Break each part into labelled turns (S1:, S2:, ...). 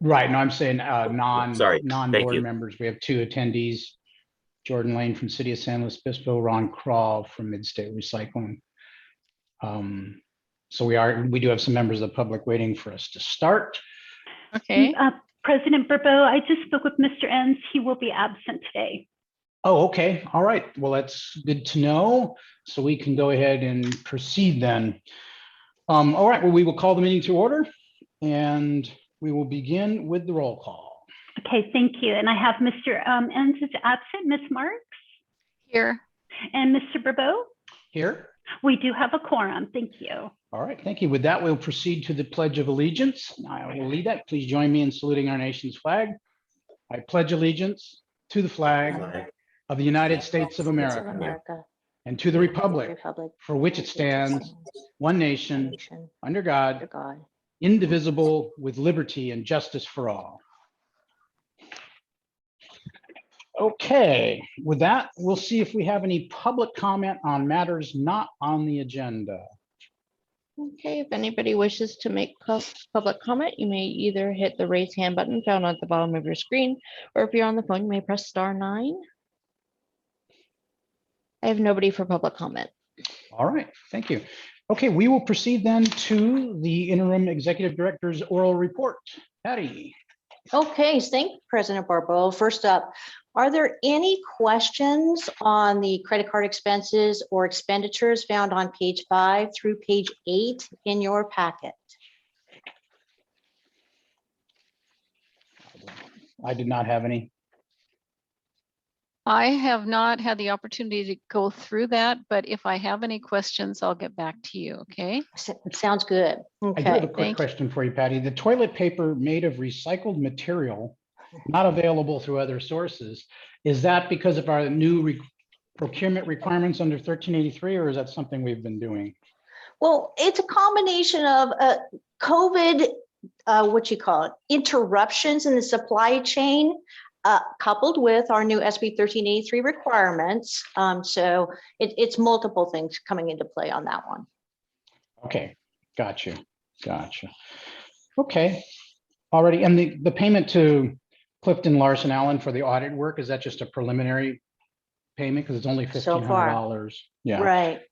S1: Right. No, I'm saying
S2: Sorry. Thank
S1: non-board
S2: you.
S1: members. We have two attendees, Jordan Lane from City of San Luis Obispo, Ron Crawl from Midstate Recycling. So we do have some members of the public waiting for us to start.
S3: Okay.
S4: President Burbo, I just spoke with Mr. Enns. He will be absent today.
S1: Oh, okay. All right. Well, that's good to know. So we can go ahead and proceed then. All right. Well, we will call the meeting to order and we will begin with the roll call.
S4: Okay, thank you. And I have Mr. Enns is absent, Ms. Marks.
S3: Here.
S4: And Mr. Burbo.
S1: Here.
S4: We do have a quorum. Thank you.
S1: All right. Thank you. With that, we'll proceed to the Pledge of Allegiance. I will lead that. Please join me in saluting our nation's flag. I pledge allegiance to the flag of the United States of America and to the republic for which it stands, one nation, under God, indivisible, with liberty and justice for all. Okay, with that, we'll see if we have any public comment on matters not on the agenda.
S3: Okay, if anybody wishes to make public comment, you may either hit the raise hand button found at the bottom of your screen, or if you're on the phone, you may press *9. I have nobody for public comment.
S1: All right, thank you. Okay, we will proceed then to the interim executive director's oral report. Patty.
S5: Okay, thank you, President Barbeau. First up, are there any questions on the credit card expenses or expenditures found on page 5 through page 8 in your packet?
S1: I did not have any.
S6: I have not had the opportunity to go through that, but if I have any questions, I'll get back to you, okay?
S5: Sounds good.
S1: I do have a
S5: Okay.
S1: quick question for you, Patty. The toilet paper made of recycled material, not available through other sources, is that because of our new procurement requirements under 1383, or is that something we've been doing?
S5: Well, it's a combination of COVID, interruptions in the supply chain, coupled with our new SB 1383 requirements. So it's multiple things coming into play on that one.
S1: Okay, gotcha. Okay, already. And the payment to Clifton Larson Allen for the audit work, is that just a preliminary payment because it's only $1,500? Yeah,
S5: Right.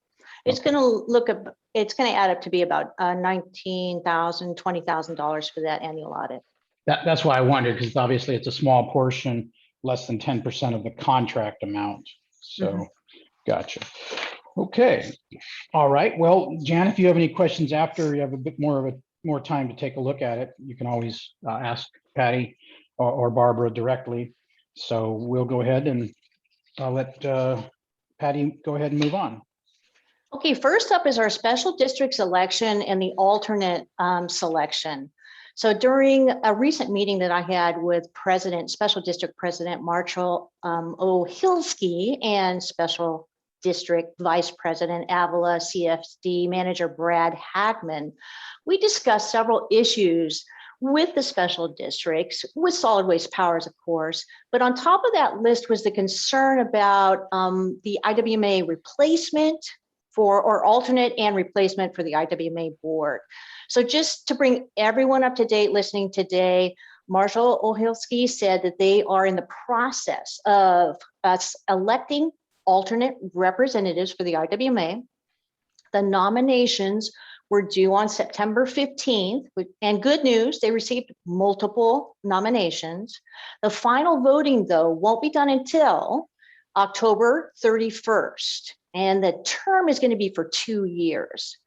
S5: It's going to it's going to add up to be about $19,000, $20,000 for that annual audit.
S1: That's why I wondered, because obviously it's a small portion, less than 10% of the contract amount. So, Gotcha. Okay. All right. Well, Jan, if you have any questions after you have a bit more time to take a look at it, you can always ask Patty or Barbara directly. So we'll go ahead and I'll let Patty go ahead and move on.
S5: Okay, first up is our special districts election and the alternate selection. So during a recent meeting that I had with Special District President Marshall O'Hilsky and Special District Vice President Avila CFD Manager Brad Hagman, we discussed several issues with the special districts, with solid waste powers, of course. But on top of that list was the concern about the IWMA replacement or alternate and replacement for the IWMA board. So just to bring everyone up to date listening today, Marshall O'Hilsky said that they are in the process of electing alternate representatives for the IWMA. The nominations were due on September 15th, and good news, they received multiple nominations. The final voting, though, won't be done until October 31st, and the term is going to be for 2 years.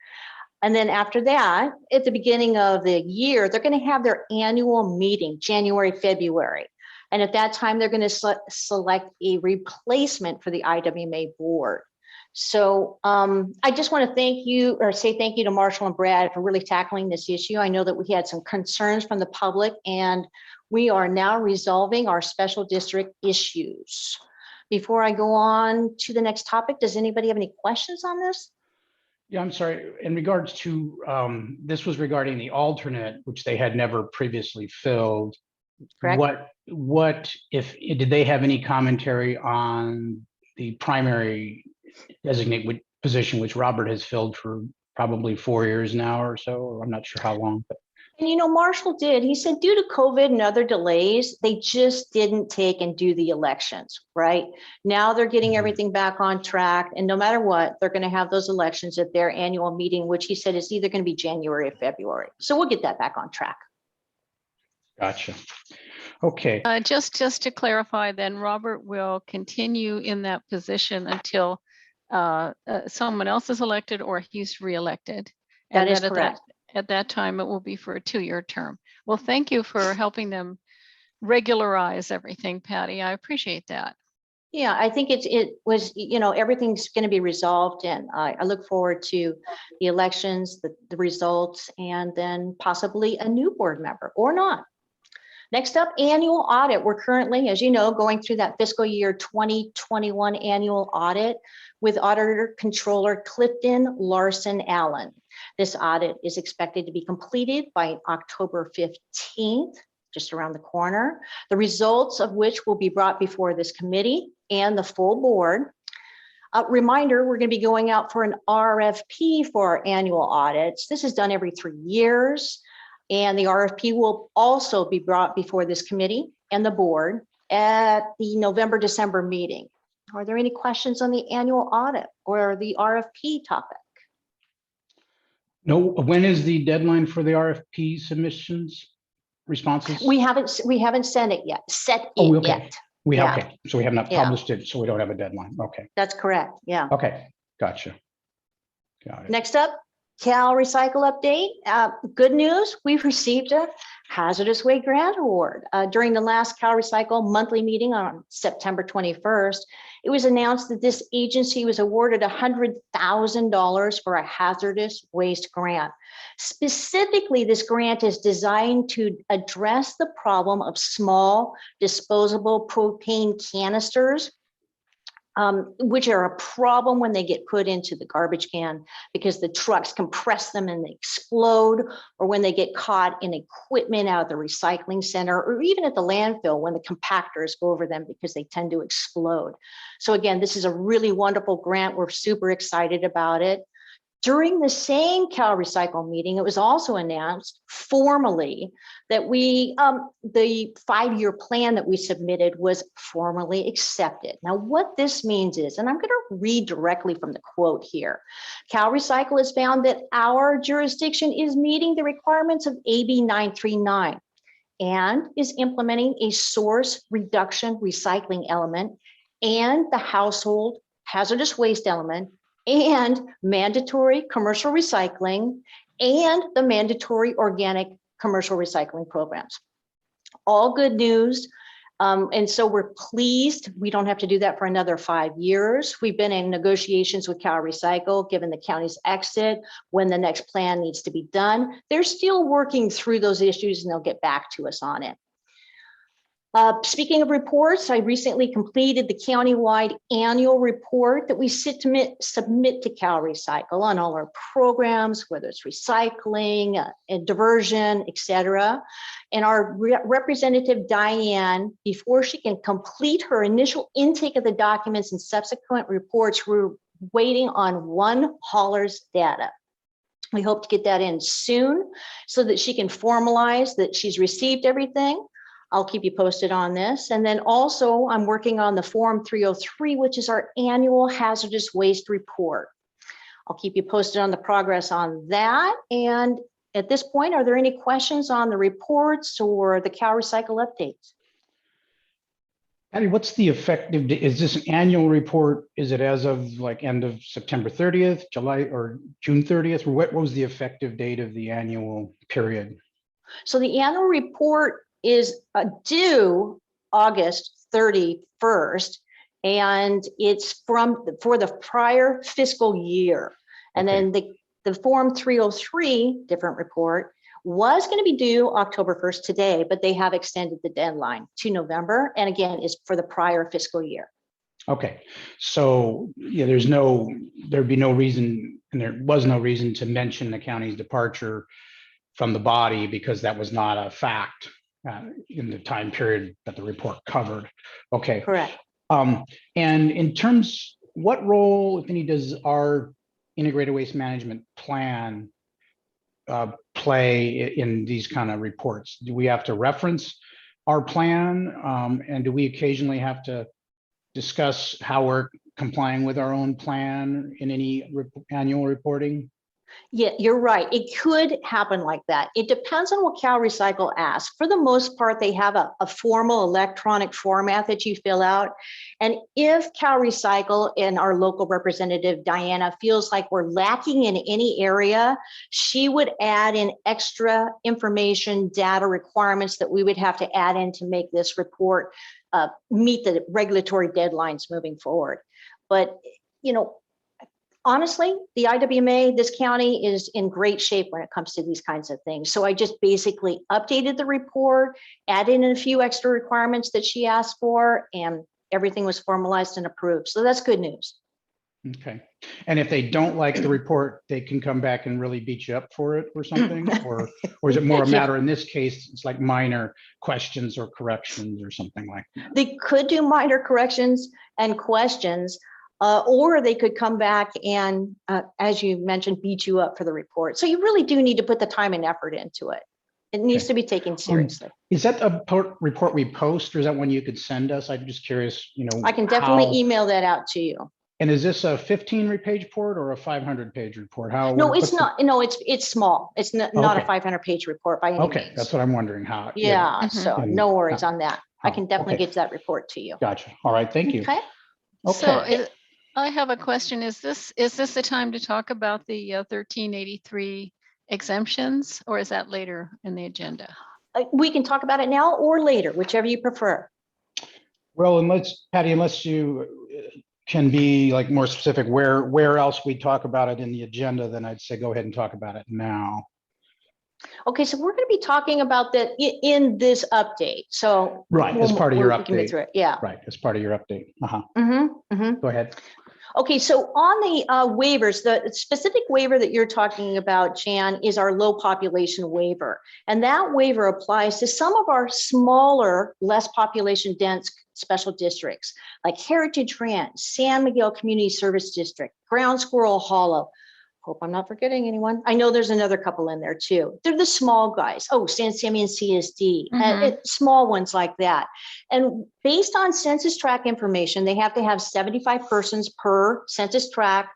S5: And then after that, at the beginning of the year, they're going to have their annual meeting, January, February. And at that time, they're going to select a replacement for the IWMA board. So I just want to say thank you to Marshall and Brad for really tackling this issue. I know that we had some concerns from the public, and we are now resolving our special district issues. Before I go on to the next topic, does anybody have any questions on this?
S1: Yeah, I'm sorry. In regards to, this was regarding the alternate, which they had never previously filled.
S5: Correct.
S1: Did they have any commentary on the primary designate position, which Robert has filled for probably 4 years now or so, or I'm not sure how long, but
S5: And Marshall did. He said due to COVID and other delays, they just didn't take and do the elections, right? Now they're getting
S1: Mhm.
S5: everything back on track. And no matter what, they're going to have those elections at their annual meeting, which he said is either going to be January or February. So we'll get that back on track.
S1: Gotcha. Okay,
S6: Just to clarify, then Robert will continue in that position until someone else is elected or he's reelected.
S5: That
S6: And
S5: is
S6: then
S5: correct.
S6: at that time, it will be for a 2-year term. Well, thank you for helping them regularize everything, Patty. I appreciate that.
S5: Yeah, I think it was, everything's going to be resolved, and I look forward to the elections, the results, and then possibly a new board member or not. Next up, annual audit. We're currently, as you know, going through that fiscal year 2021 annual audit with Auditor Controller Clifton Larson Allen. This audit is expected to be completed by October 15th, just around the corner, the results of which will be brought before this committee and the full board. A reminder, we're going to be going out for an RFP for our annual audits. This is done every 3 years. And the RFP will also be brought before this committee and the board at the November-December meeting. Are there any questions on the annual audit or the RFP topic?
S1: no, when is the deadline for the RFP submissions, responses?
S5: We haven't sent it yet,
S1: Oh, okay.
S5: yet.
S1: Okay, so we have not
S5: Yeah.
S1: published it, so we don't have a deadline. Okay,
S5: That's correct, yeah.
S1: okay, gotcha. Got it.
S5: Next up, Cal Recycle update. Good news, we've received a hazardous waste grant award. During the last Cal Recycle monthly meeting on September 21st, it was announced that this agency was awarded $100,000 for a hazardous waste grant. Specifically, this grant is designed to address the problem of small disposable propane canisters, which are a problem when they get put into the garbage can because the trucks compress them and they explode, or when they get caught in equipment out of the recycling center, or even at the landfill when the compactors go over them because they tend to explode. So again, this is a really wonderful grant. We're super excited about it. During the same Cal Recycle meeting, it was also announced formally that the 5-year plan that we submitted was formally accepted. Now, what this means is, and I'm going to read directly from the quote here, Cal Recycle has found that our jurisdiction is meeting the requirements of AB 939 and is implementing a source reduction recycling element and the household hazardous waste element and mandatory commercial recycling and the mandatory organic commercial recycling programs. All good news. And so we're pleased. We don't have to do that for another 5 years. We've been in negotiations with Cal Recycle, given the county's exit, when the next plan needs to be done. They're still working through those issues and they'll get back to us on it. Speaking of reports, I recently completed the countywide annual report that we submit to Cal Recycle on all our programs, whether it's recycling, and diversion, etc. And our representative Diane, before she can complete her initial intake of the documents and subsequent reports, we're waiting on one hauler's data. We hope to get that in soon so that she can formalize that she's received everything. I'll keep you posted on this. And then also I'm working on the Form 303, which is our annual hazardous waste report. I'll keep you posted on the progress on that. And at this point, are there any questions on the reports or the Cal Recycle updates?
S1: Patty, what's the effective, is this an annual report? Is it as of like end of September 30th, July or June 30th? Or what was the effective date of the annual period?
S5: So the annual report is due August 31st, and it's for the prior fiscal year. And
S1: Okay.
S5: then the Form 303, different report, was going to be due October 1st today, but they have extended the deadline to November. And again, is for the prior fiscal year.
S1: Okay, so yeah, there'd be no reason, and there was no reason to mention the county's departure from the body because that was not a fact in the time period that the report covered. Okay.
S5: Correct.
S1: And in terms, what role, if any, does our integrated waste management plan play in these kind of reports? Do we have to reference our plan? And do we occasionally have to discuss how we're complying with our own plan in any annual reporting?
S5: Yeah, you're right. It could happen like that. It depends on what Cal Recycle asks. For the most part, they have a formal electronic format that you fill out. And if Cal Recycle and our local representative, Diana, feels like we're lacking in any area, she would add in extra information, data requirements that we would have to add in to make this report meet the regulatory deadlines moving forward. But, you know, honestly, the IWMA, this county is in great shape when it comes to these kinds of things. So I just basically updated the report, added in a few extra requirements that she asked for, and everything was formalized and approved. So that's good news.
S1: Okay. And if they don't like the report, they can come back and really beat you up for it or something? Or is it more a
S5: Yeah.
S1: matter, in this case, it's like minor questions or corrections or something like that?
S5: They could do minor corrections and questions, or they could come back and, as you mentioned, beat you up for the report. So you really do need to put the time and effort into it. It needs
S1: Okay.
S5: to be taken seriously.
S1: Is that a report we post, or is that one you could send us? I'm just curious, you know.
S5: I can definitely
S1: how-
S5: email that out to you.
S1: And is this a 15-page report or a 500-page report? How?
S5: No,
S1: what's
S5: it's
S1: the-
S5: not. No, it's small. It's not a
S1: Okay.
S5: 500-page report by any
S1: Okay,
S5: means.
S1: that's what I'm wondering, how.
S5: Yeah,
S6: Mhm.
S5: so
S1: And-
S5: no worries on that. I
S1: Oh,
S5: can definitely
S1: okay.
S5: get that report to you.
S1: Gotcha. All right, thank you.
S5: Okay.
S6: So
S1: Okay.
S6: I have a question. Is this the time to talk about the 1383 exemptions, or is that later in the agenda?
S5: We can talk about it now or later, whichever you prefer.
S1: Well, Patty, unless you can be like more specific where else we talk about it in the agenda, then I'd say go ahead and talk about it now.
S5: Okay, so we're going to be talking about that in this update. So
S1: Right, as part of your
S5: we can move
S1: update.
S5: through it. Yeah.
S1: Right, as part of your update. Go ahead.
S5: Okay, so on the waivers, the specific waiver that you're talking about, Jan, is our low population waiver. And that waiver applies to some of our smaller, less population dense special districts, like Heritage Ranch, San Miguel Community Service District, Ground Squirrel Hollow. Hope I'm not forgetting anyone. I know there's another couple in there too. They're the small guys. Oh, San Simeon CSD, small ones like that. And based on census tract information, they have to have 75 persons per census tract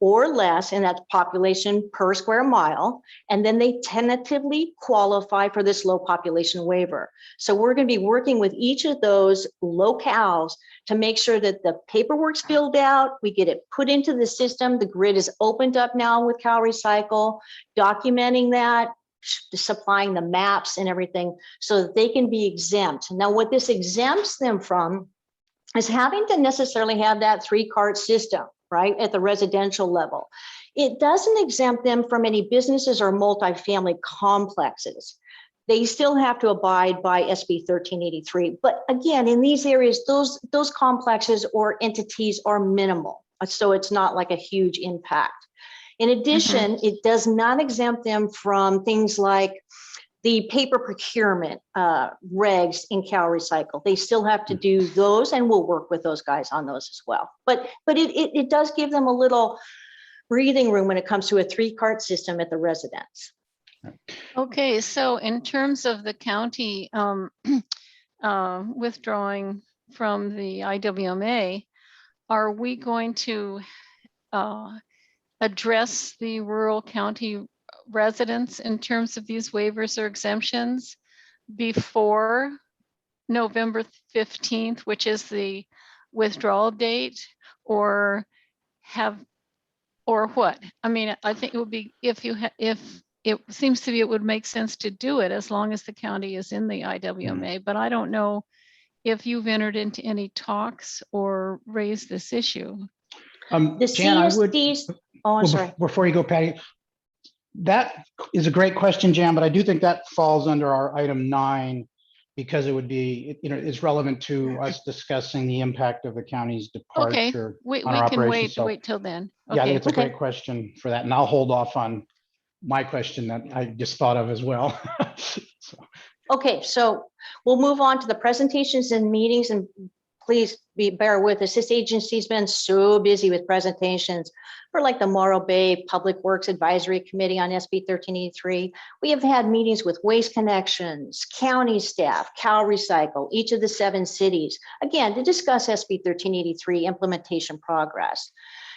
S5: or less, and that's population per square mile. And then they tentatively qualify for this low population waiver. So we're going to be working with each of those locales to make sure that the paperwork's filled out, we get it put into the system. The grid is opened up now with Cal Recycle, documenting that, supplying the maps and everything so that they can be exempt. Now, what this exempts them from is having to necessarily have that 3-cart system, right, at the residential level. It doesn't exempt them from any businesses or multifamily complexes. They still have to abide by SB 1383. But again, in these areas, those complexes or entities are minimal. So it's not like a huge impact. In addition, it does not exempt them from things like the paper procurement regs in Cal Recycle. They still have to do those, and we'll work with those guys on those as well. But it does give them a little breathing room when it comes to a 3-cart system at the residence.
S6: Okay, so in terms of the county withdrawing from the IWMA, are we going to address the rural county residents in terms of these waivers or exemptions before November 15th, which is the withdrawal date, or what? I mean, I think it would be if it seems to be it would make sense to do it as long as the county is in the IWMA, but I don't know if you've entered into any talks or raised this issue.
S5: The
S1: Jan, I would.
S5: CSDs, oh, I'm
S1: Well,
S5: sorry.
S1: before you go, Patty, that is a great question, Jan, but I do think that falls under our item 9 because it would be, it's relevant to us discussing the impact of the county's
S6: Okay,
S1: departure
S6: we
S1: on our
S6: can
S1: operations. So,
S6: wait till then.
S1: yeah, I think
S6: Okay,
S1: it's a great question for that, and I'll hold off on my question that I just thought of as well. So,
S5: Okay, so we'll move on to the presentations and meetings, and please bear with us. This agency's been so busy with presentations for like the Morro Bay Public Works Advisory Committee on SB 1383. We have had meetings with Waste Connections, county staff, Cal Recycle, each of the 7 cities, again, to discuss SB 1383 implementation progress.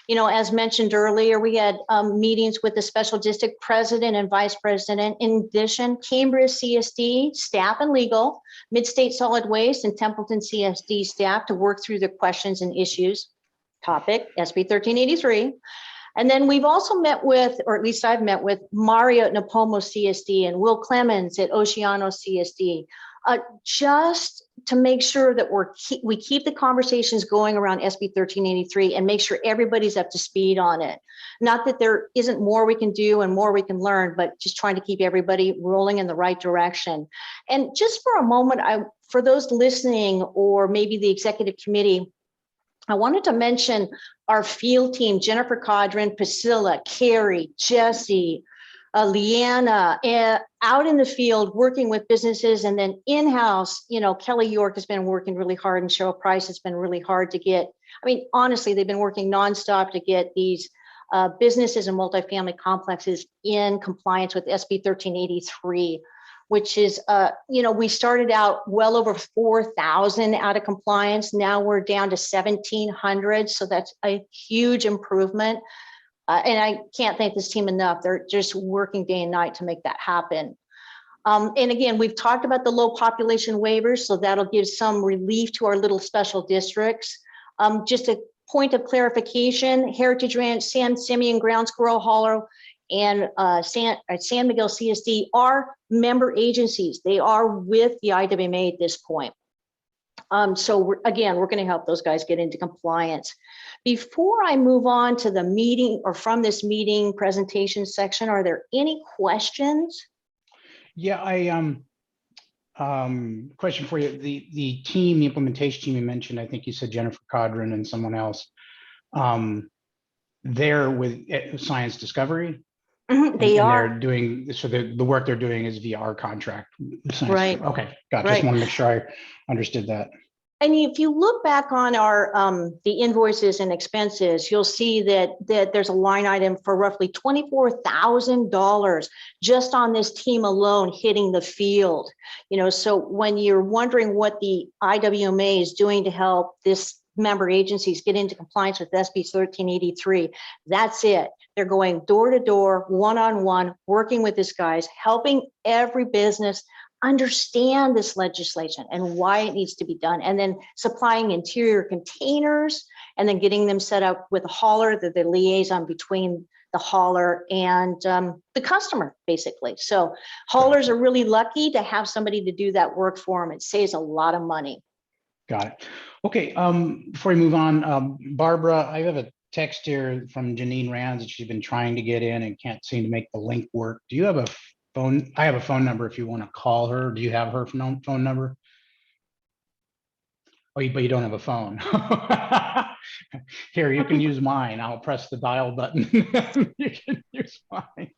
S5: You know, as mentioned earlier, we had meetings with the special district president and vice president. In addition, Cambria CSD staff and legal, Midstate Solid Waste and Templeton CSD staff to work through the questions and issues. Topic, SB 1383. And then we've also met with, or at least I've met with Mario at Napomo CSD and Will Clemens at Oceano CSD, just to make sure that we keep the conversations going around SB 1383 and make sure everybody's up to speed on it. Not that there isn't more we can do and more we can learn, but just trying to keep everybody rolling in the right direction. And just for a moment, for those listening or maybe the executive committee, I wanted to mention our field team, Jennifer Codron, Priscilla, Carrie, Jesse, Leanna, out in the field working with businesses, and then in-house, you know, Kelly York has been working really hard and Cheryl Price has been really hard to get. I mean, honestly, they've been working nonstop to get these businesses and multifamily complexes in compliance with SB 1383, which is, you know, we started out well over 4,000 out of compliance. Now we're down to 1,700. So that's a huge improvement. And I can't thank this team enough. They're just working day and night to make that happen. And again, we've talked about the low population waivers, so that'll give some relief to our little special districts. Just a point of clarification, Heritage Ranch, San Simeon, Ground Squirrel Hollow, and San Miguel CSD are member agencies. They are with the IWMA at this point. So we're going to help those guys get into compliance. Before I move on to the meeting or from this meeting presentation section, are there any questions?
S1: Yeah, question for you. The team, the implementation team you mentioned, I think you said Jennifer Codron and someone else, they're with Science Discovery.
S5: They are.
S1: They're doing, so the work they're doing is via our contract.
S5: Right.
S1: Okay, gotcha.
S5: Right.
S1: Just want to make sure I understood that.
S5: And if you look back on our the invoices and expenses, you'll see that there's a line item for roughly $24,000 just on this team alone hitting the field. You know, so when you're wondering what the IWMA is doing to help this member agencies get into compliance with SB 1383, that's it. They're going door to door, one-on-one, working with these guys, helping every business understand this legislation and why it needs to be done, and then supplying interior containers and then getting them set up with a hauler, the liaison between the hauler and the customer, basically. So haulers are really lucky to have somebody to do that work for them. It saves a lot of money.
S1: Got it. Okay, before we move on, Barbara, I have a text here from Janine Rands that she's been trying to get in and can't seem to make the link work. Do you have a phone? I have a phone number if you want to call her. Do you have her phone number? Oh, but you don't have a phone. Here, you can use mine. I'll press the dial button. You can use mine.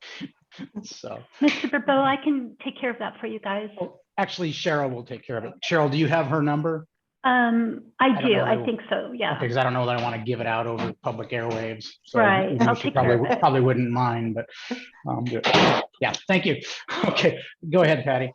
S1: So,
S4: Mr. Burbo, I can take care of that for you guys.
S1: well, actually, Cheryl will take care of it. Cheryl, do you have her number?
S4: I do. I think so. Yeah.
S1: Okay, because I don't know that I want to give it out over public airwaves. So
S4: Right. I'll
S1: she
S4: take care of it.
S1: probably wouldn't mind, but yeah, thank you. Okay, go ahead, Patty.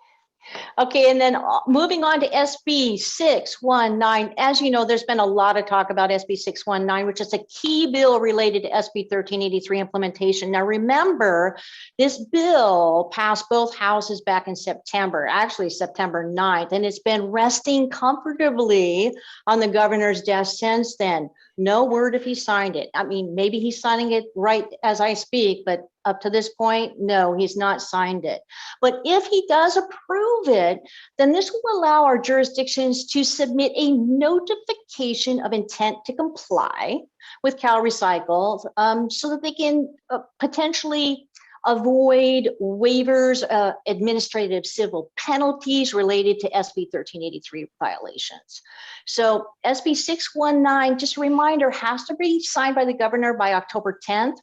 S5: Okay, and then moving on to SB 619. As you know, there's been a lot of talk about SB 619, which is a key bill related to SB 1383 implementation. Now, remember, this bill passed both houses back in September, actually September 9th, and it's been resting comfortably on the governor's desk since then. No word if he signed it. I mean, maybe he's signing it right as I speak, but up to this point, no, he's not signed it. But if he does approve it, then this will allow our jurisdictions to submit a notification of intent to comply with Cal Recycle so that they can potentially avoid waivers, administrative civil penalties related to SB 1383 violations. So SB 619, just a reminder, has to be signed by the governor by October 10th.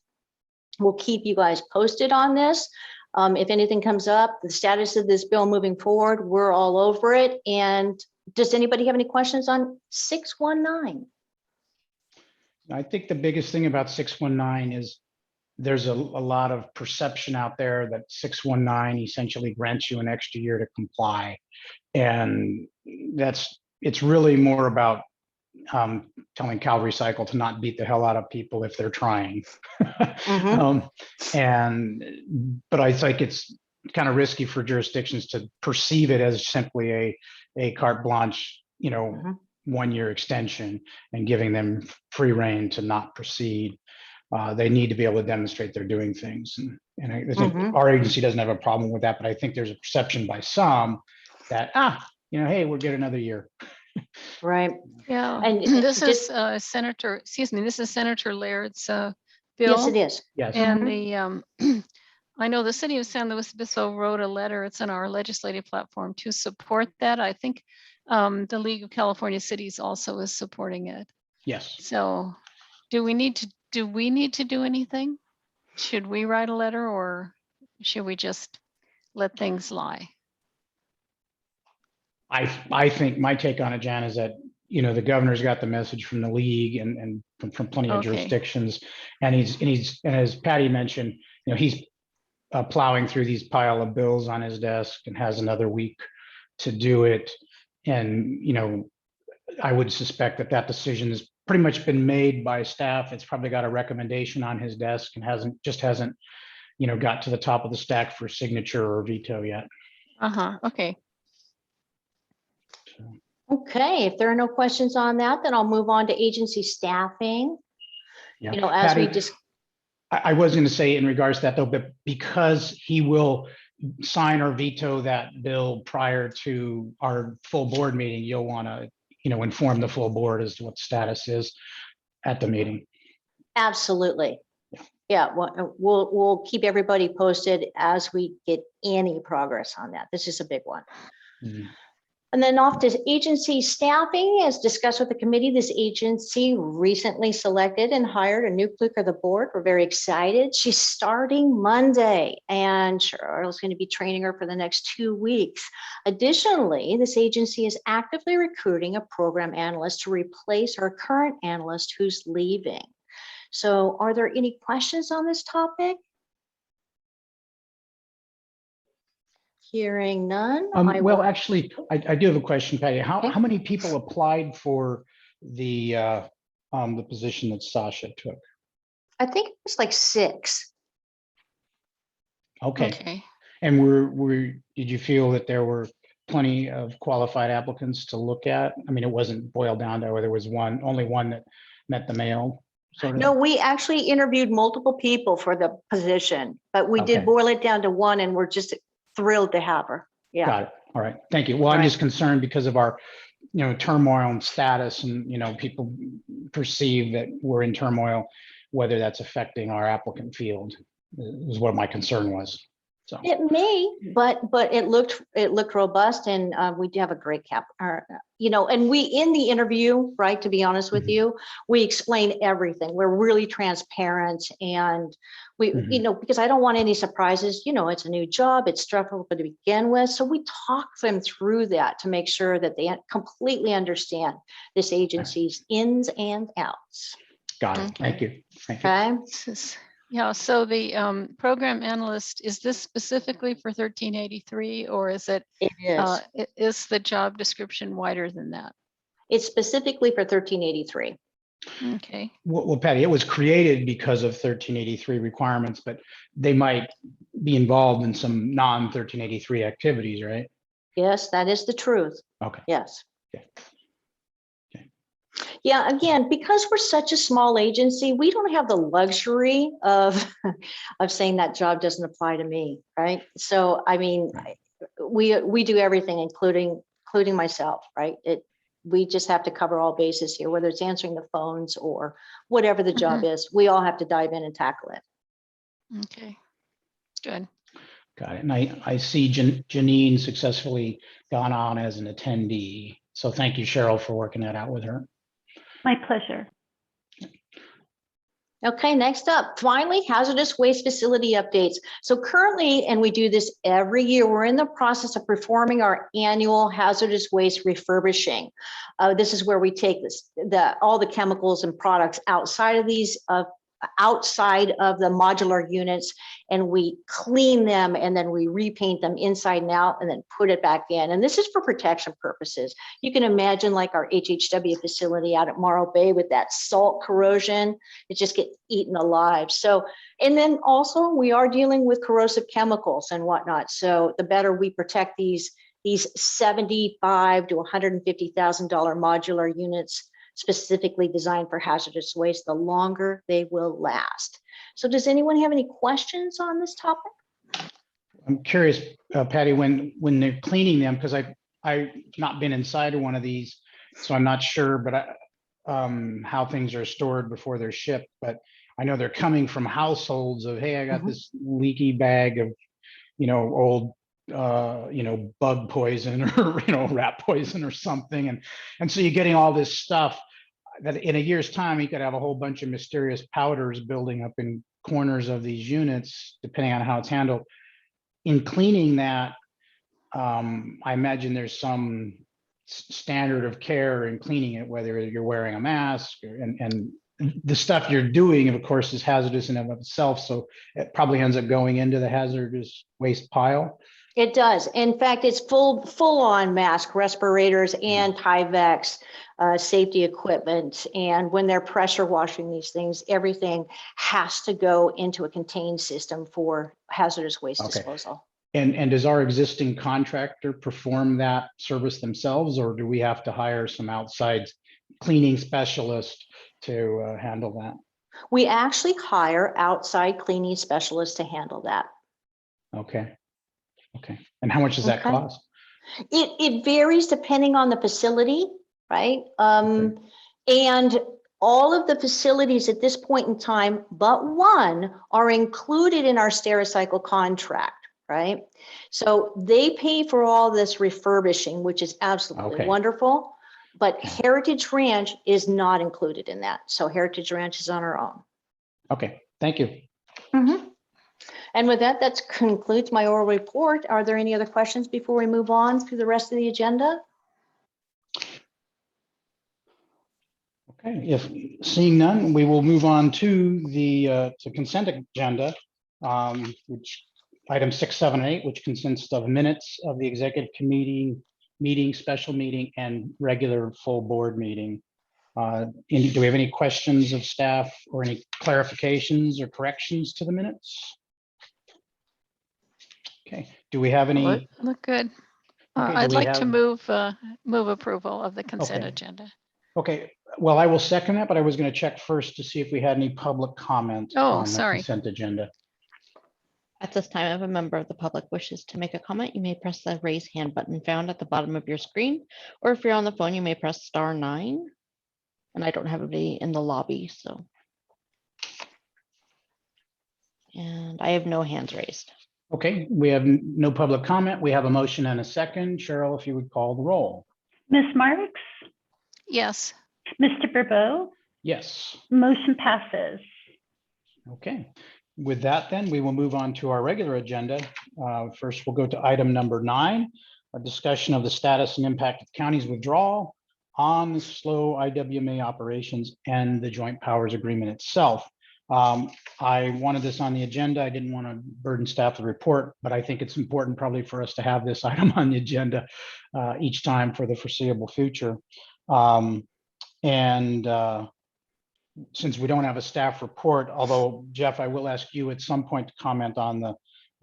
S5: We'll keep you guys posted on this. If anything comes up, the status of this bill moving forward, we're all over it. And Does anybody have any questions on 619?
S1: I think the biggest thing about 619 is there's a lot of perception out there that 619 essentially grants you an extra year to comply. And it's really more about telling Cal Recycle to not beat the hell out of people if they're trying. But I think it's kind of risky for jurisdictions to perceive it as simply a carte blanche, 1-year extension and giving them free rein to not proceed. They need to be able to demonstrate they're doing things. And I think our agency doesn't have a problem with that, but I think there's a perception by some that, hey, we'll get another year.
S5: Right.
S6: Yeah,
S5: And
S6: this is this is Senator Laird's bill.
S5: yes, it is.
S1: Yes.
S6: And the, I know the city of San Luis Obispo wrote a letter, it's on our legislative platform to support that. I think the League of California Cities also is supporting it.
S1: Yes.
S6: So do we need to do anything? Should we write a letter or should we just let things lie?
S1: I think my take on it, Jan, is that, the governor's got the message from the league and from plenty of jurisdictions. And and as Patty mentioned, he's plowing through these pile of bills on his desk and has another week to do it. And, I would suspect that decision has pretty much been made by staff. It's probably got a recommendation on his desk and hasn't got to the top of the stack for signature or veto yet.
S6: Okay.
S5: Okay, if there are no questions on that, then I'll move on to agency staffing.
S1: Yeah.
S5: As we
S1: Patty,
S5: just,
S1: I was going to say in regards to that though, but because he will sign or veto that bill prior to our full board meeting, you'll want to, inform the full board as to what the status is at the meeting.
S5: absolutely. Yeah, we'll keep everybody posted as we get any progress on that. This is a big one.
S1: Mhm.
S5: And then off to agency staffing, as discussed with the committee, this agency recently selected and hired a new clerk of the board. We're very excited. She's starting Monday and Cheryl's going to be training her for the next 2 weeks. Additionally, this agency is actively recruiting a program analyst to replace our current analyst who's leaving. So are there any questions on this topic? Hearing none.
S1: Well, actually, I do have a question, Patty. How many people applied for the position that Sasha took?
S5: I think it was like 6.
S1: Okay. And did you feel that there were plenty of qualified applicants to look at? I mean, it wasn't boiled down to whether there was only one that met the mail. Sort of?
S5: No, we actually interviewed multiple people for the position, but we
S1: Okay.
S5: did boil it down to one, and we're just thrilled to have her. Yeah.
S1: Got it. All right. Thank you. Well, I'm
S5: Right.
S1: just concerned because of our, turmoil and status and, people perceive that we're in turmoil, whether that's affecting our applicant field is what my concern was. So,
S5: It may, but it looked robust, and we do have a great and we, in the interview, right, to be honest with you, we explain everything. We're really transparent, and we, because I don't want any surprises, it's a new job, it's stressful to begin with. So we talk them through that to make sure that they completely understand this agency's ins and outs.
S1: got it.
S6: Okay.
S1: Thank you. Thank you.
S5: Okay.
S6: Yeah, so the program analyst, is this specifically for 1383 or is it,
S5: It is.
S6: is the job description wider than that?
S5: It's specifically for 1383.
S6: Okay,
S1: Well, Patty, it was created because of 1383 requirements, but they might be involved in some non-1383 activities, right?
S5: Yes, that is the truth.
S1: Okay.
S5: Yes.
S1: Okay.
S5: Yeah, again, because we're such a small agency, we don't have the luxury of saying that job doesn't apply to me, right? So, I mean, we do everything, including myself, right? We just have to cover all bases here, whether it's answering the phones or whatever the job is. We all have to dive in and tackle it.
S6: okay, good.
S1: Got it. And I see Janine successfully gone on as an attendee. So thank you, Cheryl, for working that out with her.
S4: My pleasure.
S5: Okay, next up, finally, hazardous waste facility updates. So currently, and we do this every year, we're in the process of performing our annual hazardous waste refurbishing. This is where we take all the chemicals and products outside of the modular units, and we clean them, and then we repaint them inside and out, and then put it back in. And this is for protection purposes. You can imagine like our HHW facility out at Morro Bay with that salt corrosion, it just gets eaten alive. So, and then also we are dealing with corrosive chemicals and whatnot. So the better we protect these $75,000 to $150,000 modular units specifically designed for hazardous waste, the longer they will last. So does anyone have any questions on this topic?
S1: I'm curious, Patty, when they're cleaning them, because I've not been inside of one of these, so I'm not sure, but how things are stored before they're shipped. But I know they're coming from households of, hey, I got this leaky bag of, old, bug poison or, rat poison or something. And so you're getting all this stuff that in a year's time, you could have a whole bunch of mysterious powders building up in corners of these units, depending on how it's handled. In cleaning that, I imagine there's some standard of care in cleaning it, whether you're wearing a mask and the stuff you're doing, of course, is hazardous in and of itself. So it probably ends up going into the hazardous waste pile.
S5: It does. In fact, it's full on mask, respirators, and Tyvek safety equipment. And when they're pressure washing these things, everything has to go into a contained system for hazardous waste disposal.
S1: And does our existing contractor perform that service themselves, or do we have to hire some outside cleaning specialist to handle that?
S5: We actually hire outside cleaning specialists to handle that.
S1: Okay. And how much does that cost?
S5: It varies depending on the facility, right? And all of the facilities at this point in time, but one, are included in our Stericycle contract, right? So they pay for all this refurbishing, which is absolutely wonderful, but Heritage Ranch is not included in that. So Heritage Ranch is on our own.
S1: Okay, thank you.
S5: And with that, that concludes my oral report. Are there any other questions before we move on through the rest of the agenda?
S1: Okay, if seeing none, we will move on to the consent agenda, which item 6, 7, and 8, which consists of minutes of the executive committee meeting, special meeting, and regular full board meeting. Do we have any questions of staff or any clarifications or corrections to the minutes? Okay, do we have any?
S6: Look good.
S1: Okay,
S6: I'd like to move approval of the consent agenda.
S1: Okay, well, I will second that, but I was going to check first to see if we had any public comment on the consent agenda.
S3: At this time, if a member of the public wishes to make a comment, you may press the raise hand button found at the bottom of your screen, or if you're on the phone, you may press *9. And I don't have anybody in the lobby, so. And I have no hands raised.
S1: Okay, we have no public comment. We have a motion and a second. Cheryl, if you would call the roll.
S4: Ms. Marks?
S6: Yes.
S4: Mr. Burbeau?
S1: Yes.
S4: Motion passes.
S1: Okay, with that, then we will move on to our regular agenda. First, we'll go to item number 9, a discussion of the status and impact of county's withdrawal on the slow IWMA operations and the joint powers agreement itself. I wanted this on the agenda. I didn't want to burden staff with a report, but I think it's important probably for us to have this item on the agenda each time for the foreseeable future. Since we don't have a staff report, although Jeff, I will ask you at some point to comment on the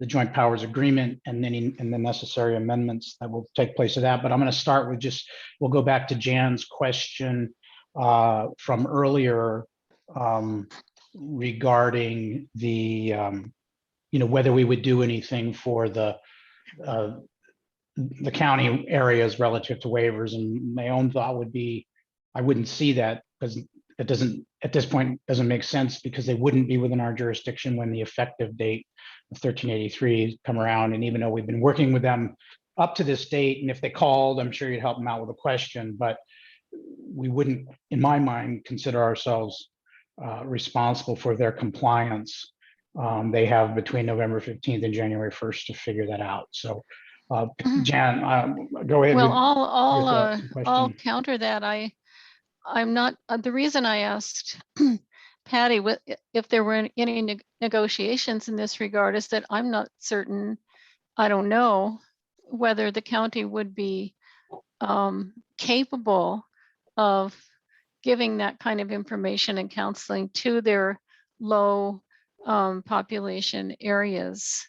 S1: joint powers agreement and the necessary amendments that will take place of that. But I'm going to start with we'll go back to Jan's question from earlier regarding the, whether we would do anything for the county areas relative to waivers. And my own thought would be, I wouldn't see that because it doesn't, at this point, doesn't make sense because they wouldn't be within our jurisdiction when the effective date of 1383 come around. And even though we've been working with them up to this date, and if they called, I'm sure you'd help them out with a question, but we wouldn't, in my mind, consider ourselves responsible for their compliance. They have between November 15th and January 1st to figure that out. So, Jan, go ahead.
S6: Well,
S1: with
S6: I'll,
S1: your thoughts and
S6: I'll
S1: question.
S6: counter that. I'm not, the reason I asked Patty if there were any negotiations in this regard is that I'm not certain, I don't know whether the county would be capable of giving that kind of information and counseling to their low population areas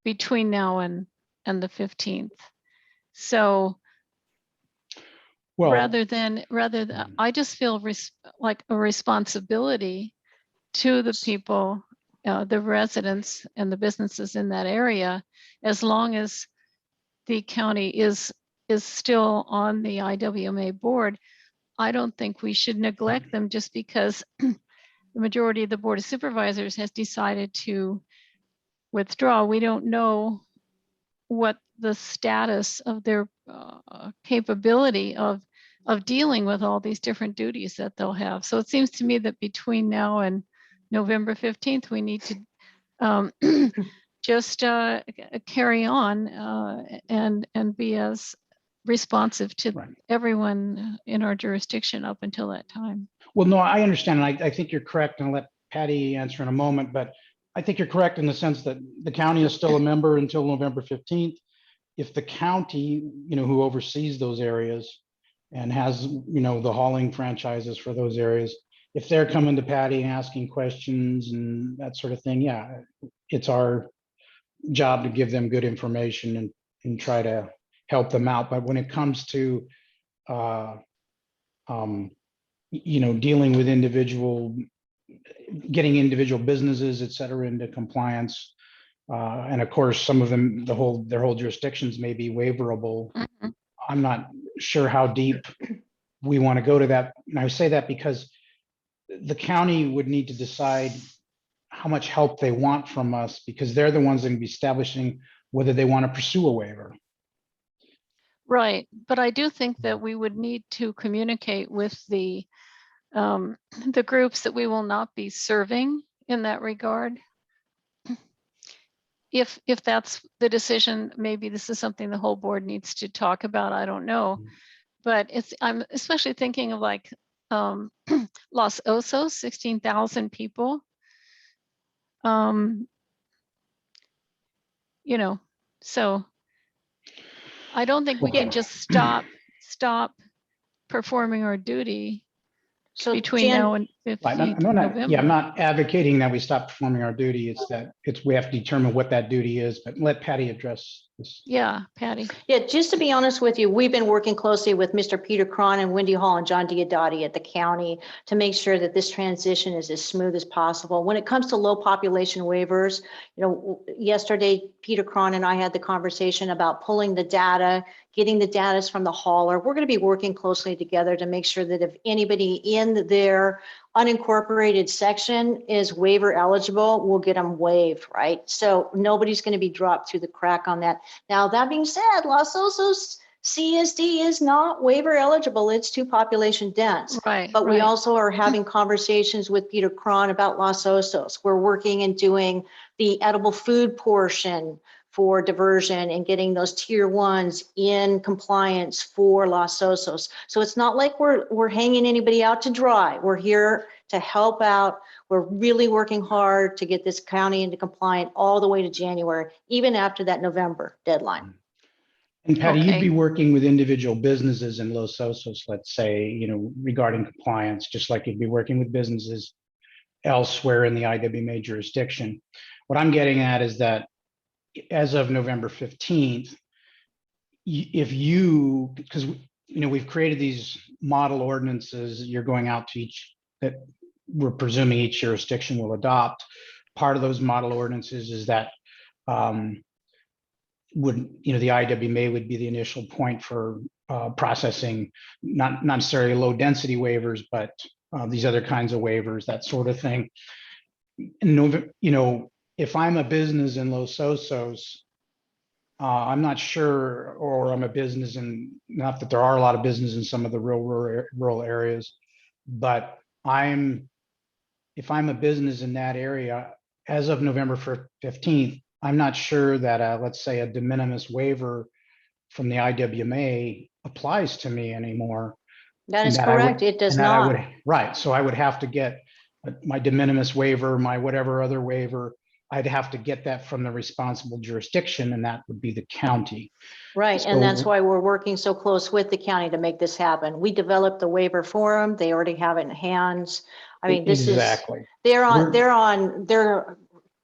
S6: between now and the 15th. So
S1: Well,
S6: rather than, I just feel like a responsibility to the people, the residents and the businesses in that area, as long as the county is still on the IWMA board. I don't think we should neglect them just because the majority of the Board of Supervisors has decided to withdraw. We don't know what the status of their capability of dealing with all these different duties that they'll have. So it seems to me that between now and November 15th, we need to just carry on and be as responsive to
S1: right.
S6: everyone in our jurisdiction up until that time.
S1: Well, no, I understand. And I think you're correct. And I'll let Patty answer in a moment, but I think you're correct in the sense that the county is still a member until November 15th. If the county, who oversees those areas and has, the hauling franchises for those areas, if they're coming to Patty and asking questions and that sort of thing, yeah, it's our job to give them good information and try to help them out. But when it comes to, dealing with getting individual businesses, et cetera, into compliance, and of course, some of them, their whole jurisdictions may be waiverable.
S6: Mhm.
S1: I'm not sure how deep we want to go to that. And I say that because the county would need to decide how much help they want from us, because they're the ones that can be establishing whether they want to pursue a waiver.
S6: Right, but I do think that we would need to communicate with the groups that we will not be serving in that regard. If that's the decision, maybe this is something the whole board needs to talk about. I don't know, but I'm especially thinking of like Los Osos, 16,000 people. So I don't think we can just stop performing our duty
S5: So
S6: between
S5: Jan,
S6: now and 15th of
S1: I'm
S6: November.
S1: not advocating that we stop performing our duty. It's that we have to determine what that duty is, but let Patty address this.
S6: Yeah, Patty.
S5: Yeah, just to be honest with you, we've been working closely with Mr. Peter Cron and Wendy Hall and John Diodati at the county to make sure that this transition is as smooth as possible. When it comes to low population waivers, yesterday, Peter Cron and I had the conversation about pulling the data, getting the data from the hauler. We're going to be working closely together to make sure that if anybody in their unincorporated section is waiver eligible, we'll get them waived, right? So nobody's going to be dropped through the crack on that. Now, that being said, Los Osos CSD is not waiver eligible. It's too population dense.
S6: Right.
S5: But we also are having conversations with Peter Cron about Los Osos. We're working and doing the edible food portion for diversion and getting those tier ones in compliance for Los Osos. So it's not like we're hanging anybody out to dry. We're here to help out. We're really working hard to get this county into compliant all the way to January, even after that November deadline.
S1: And Patty,
S6: Okay.
S1: you'd be working with individual businesses in Los Osos, let's say, regarding compliance, just like you'd be working with businesses elsewhere in the IWMA jurisdiction. What I'm getting at is that as of November 15th, because we've created these model ordinances, you're going out to that we're presuming each jurisdiction will adopt. Part of those model ordinances is that the IWMA would be the initial point for processing, not necessarily low density waivers, but these other kinds of waivers, that sort of thing. And, if I'm a business in Los Osos, I'm not sure, or I'm a business not that there are a lot of businesses in some of the rural areas, but I'm if I'm a business in that area, as of November 15th, I'm not sure that, let's say, a de minimis waiver from the IWMA applies to me anymore.
S5: That
S1: and
S5: is
S1: that I would-
S5: correct. It does
S1: and that I
S5: not.
S1: would- Right, so I would have to get my de minimis waiver, my whatever other waiver, I'd have to get that from the responsible jurisdiction, and that would be the county.
S5: Right, and that's
S1: So-
S5: why we're working so close with the county to make this happen. We developed the waiver for them. They already have it in hands. I mean, this is,
S1: Exactly.
S5: they're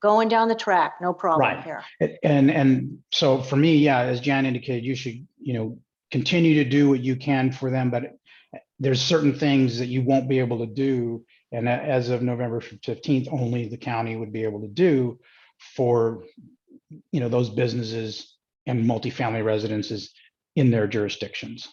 S5: going down the track, no problem
S1: Right.
S5: here.
S1: And so for me, yeah, as Jan indicated, you should, continue to do what you can for them, but there's certain things that you won't be able to do. And as of November 15th, only the county would be able to do for, those businesses and multifamily residences in their jurisdictions.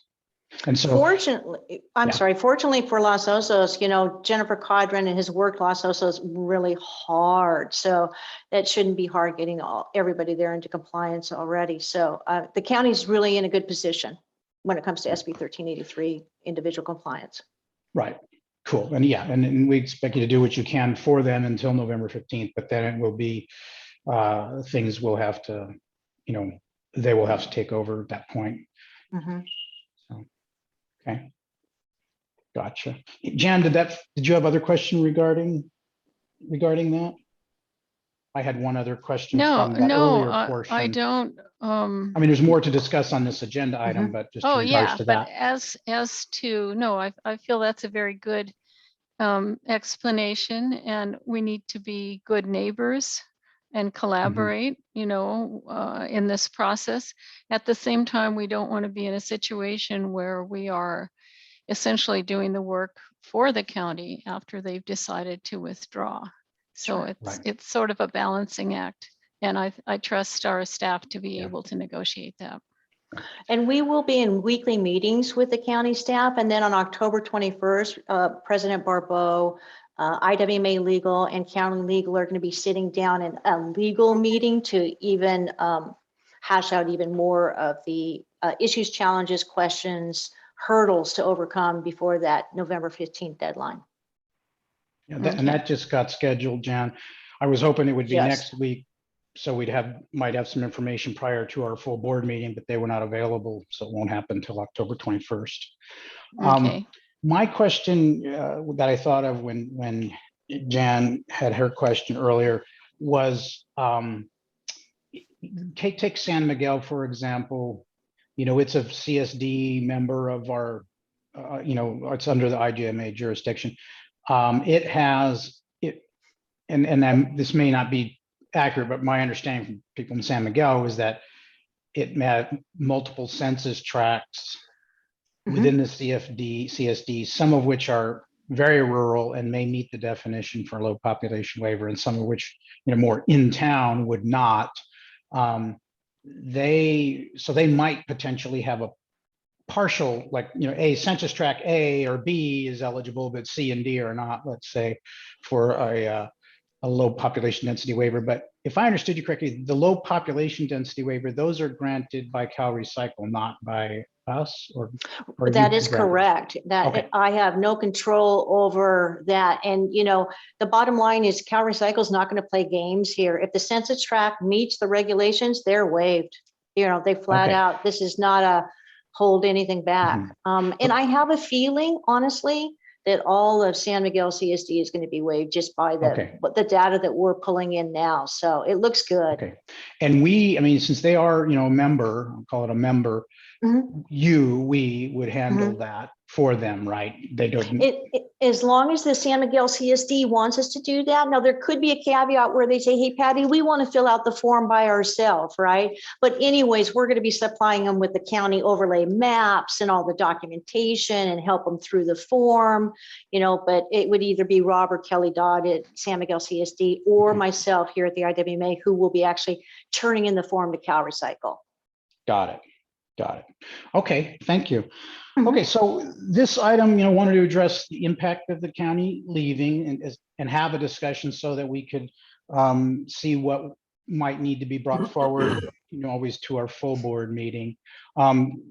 S1: And so,
S5: Fortunately, I'm
S1: Yeah.
S5: sorry, fortunately for Los Osos, Jennifer Codron and his work Los Osos really hard. So that shouldn't be hard getting everybody there into compliance already. So the county's really in a good position when it comes to SB 1383 individual compliance.
S1: right, cool. And yeah, and we expect you to do what you can for them until November 15th, but then it will be, things will have to, they will have to take over at that point.
S5: Mhm.
S1: Okay. Gotcha. Jan, did you have other question regarding that? I had one other question
S6: No,
S1: from that
S6: no,
S1: earlier portion.
S6: I don't.
S1: I mean, there's more to discuss on this agenda item, but just in
S6: Oh,
S1: regards
S6: yeah,
S1: to
S6: but
S1: that.
S6: as to, no, I feel that's a very good explanation, and we need to be good neighbors and collaborate, in this process. At the same time, we don't want to be in a situation where we are essentially doing the work for the county after they've decided to withdraw. So
S5: Sure.
S1: Right.
S6: it's sort of a balancing act. And I trust our staff to be
S1: Yeah.
S6: able to negotiate that.
S5: And we will be in weekly meetings with the county staff. And then on October 21st, President Barbeau, IWMA Legal and County Legal are going to be sitting down in a legal meeting to even hash out even more of the issues, challenges, questions, hurdles to overcome before that November 15th deadline.
S1: Yeah, and
S6: Okay.
S1: that just got scheduled, Jan. I was hoping it would be
S5: Yes.
S1: next week. So might have some information prior to our full board meeting, but they were not available. So it won't happen until October 21st.
S6: Okay.
S1: My question that I thought of when Jan had her question earlier was, take San Miguel, for example. It's a CSD member of our, it's under the IWMA jurisdiction. It has it, and then this may not be accurate, but my understanding from people in San Miguel is that it had multiple census tracts within the CSD, some of which are very rural and may meet the definition for low population waiver, and some of which, more in town would not. They might potentially have a partial, like, a census tract A or B is eligible, but C and D are not, let's say, for a low population density waiver. But if I understood you correctly, the low population density waiver, those are granted by Cal Recycle, not by us, or
S5: That
S1: you
S5: is
S1: grant them?
S5: correct. That
S1: Okay.
S5: I have no control over that. And, the bottom line is Cal Recycle is not going to play games here. If the census tract meets the regulations, they're waived. They flat
S1: Okay.
S5: out, this is not a hold anything back. And I have a feeling, honestly, that all of San Miguel CSD is going to be waived just by
S1: Okay.
S5: the data that we're pulling in now. So it looks good.
S1: Okay. And since they are, a member, I'll call it a member,
S5: Mhm.
S1: we would handle that for them, right? They don't.
S5: As long as the San Miguel CSD wants us to do that. Now, there could be a caveat where they say, hey, Patty, we want to fill out the form by ourselves, right? But anyways, we're going to be supplying them with the county overlay maps and all the documentation and help them through the form, but it would either be Rob or Kelly Dodd at San Miguel CSD or myself here at the IWMA who will be actually turning in the form to Cal Recycle.
S1: Got it. Okay, thank you.
S5: Mhm.
S1: Okay, so this item, wanted to address the impact of the county leaving and have a discussion so that we could see what might need to be brought forward, always to our full board meeting.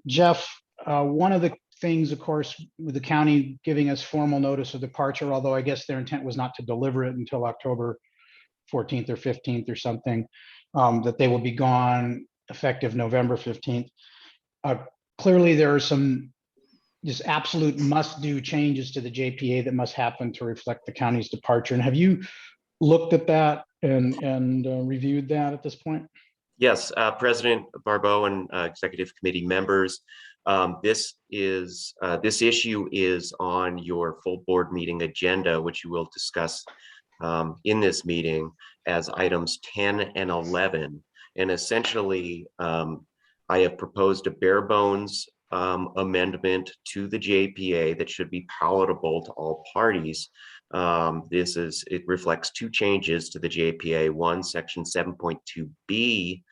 S1: Jeff, one of the things, of course, with the county giving us formal notice of departure, although I guess their intent was not to deliver it until October 14th or 15th or something, that they will be gone effective November 15th. Clearly, there are some just absolute must-do changes to the JPA that must happen to reflect the county's departure. And have you looked at that and reviewed that at this point?
S2: Yes, President Barbeau and executive committee members, this issue is on your full board meeting agenda, which you will discuss in this meeting as items 10 and 11. And essentially, I have proposed a bare bones amendment to the JPA that should be palatable to all parties. It reflects two changes to the JPA. One, section 7.2B,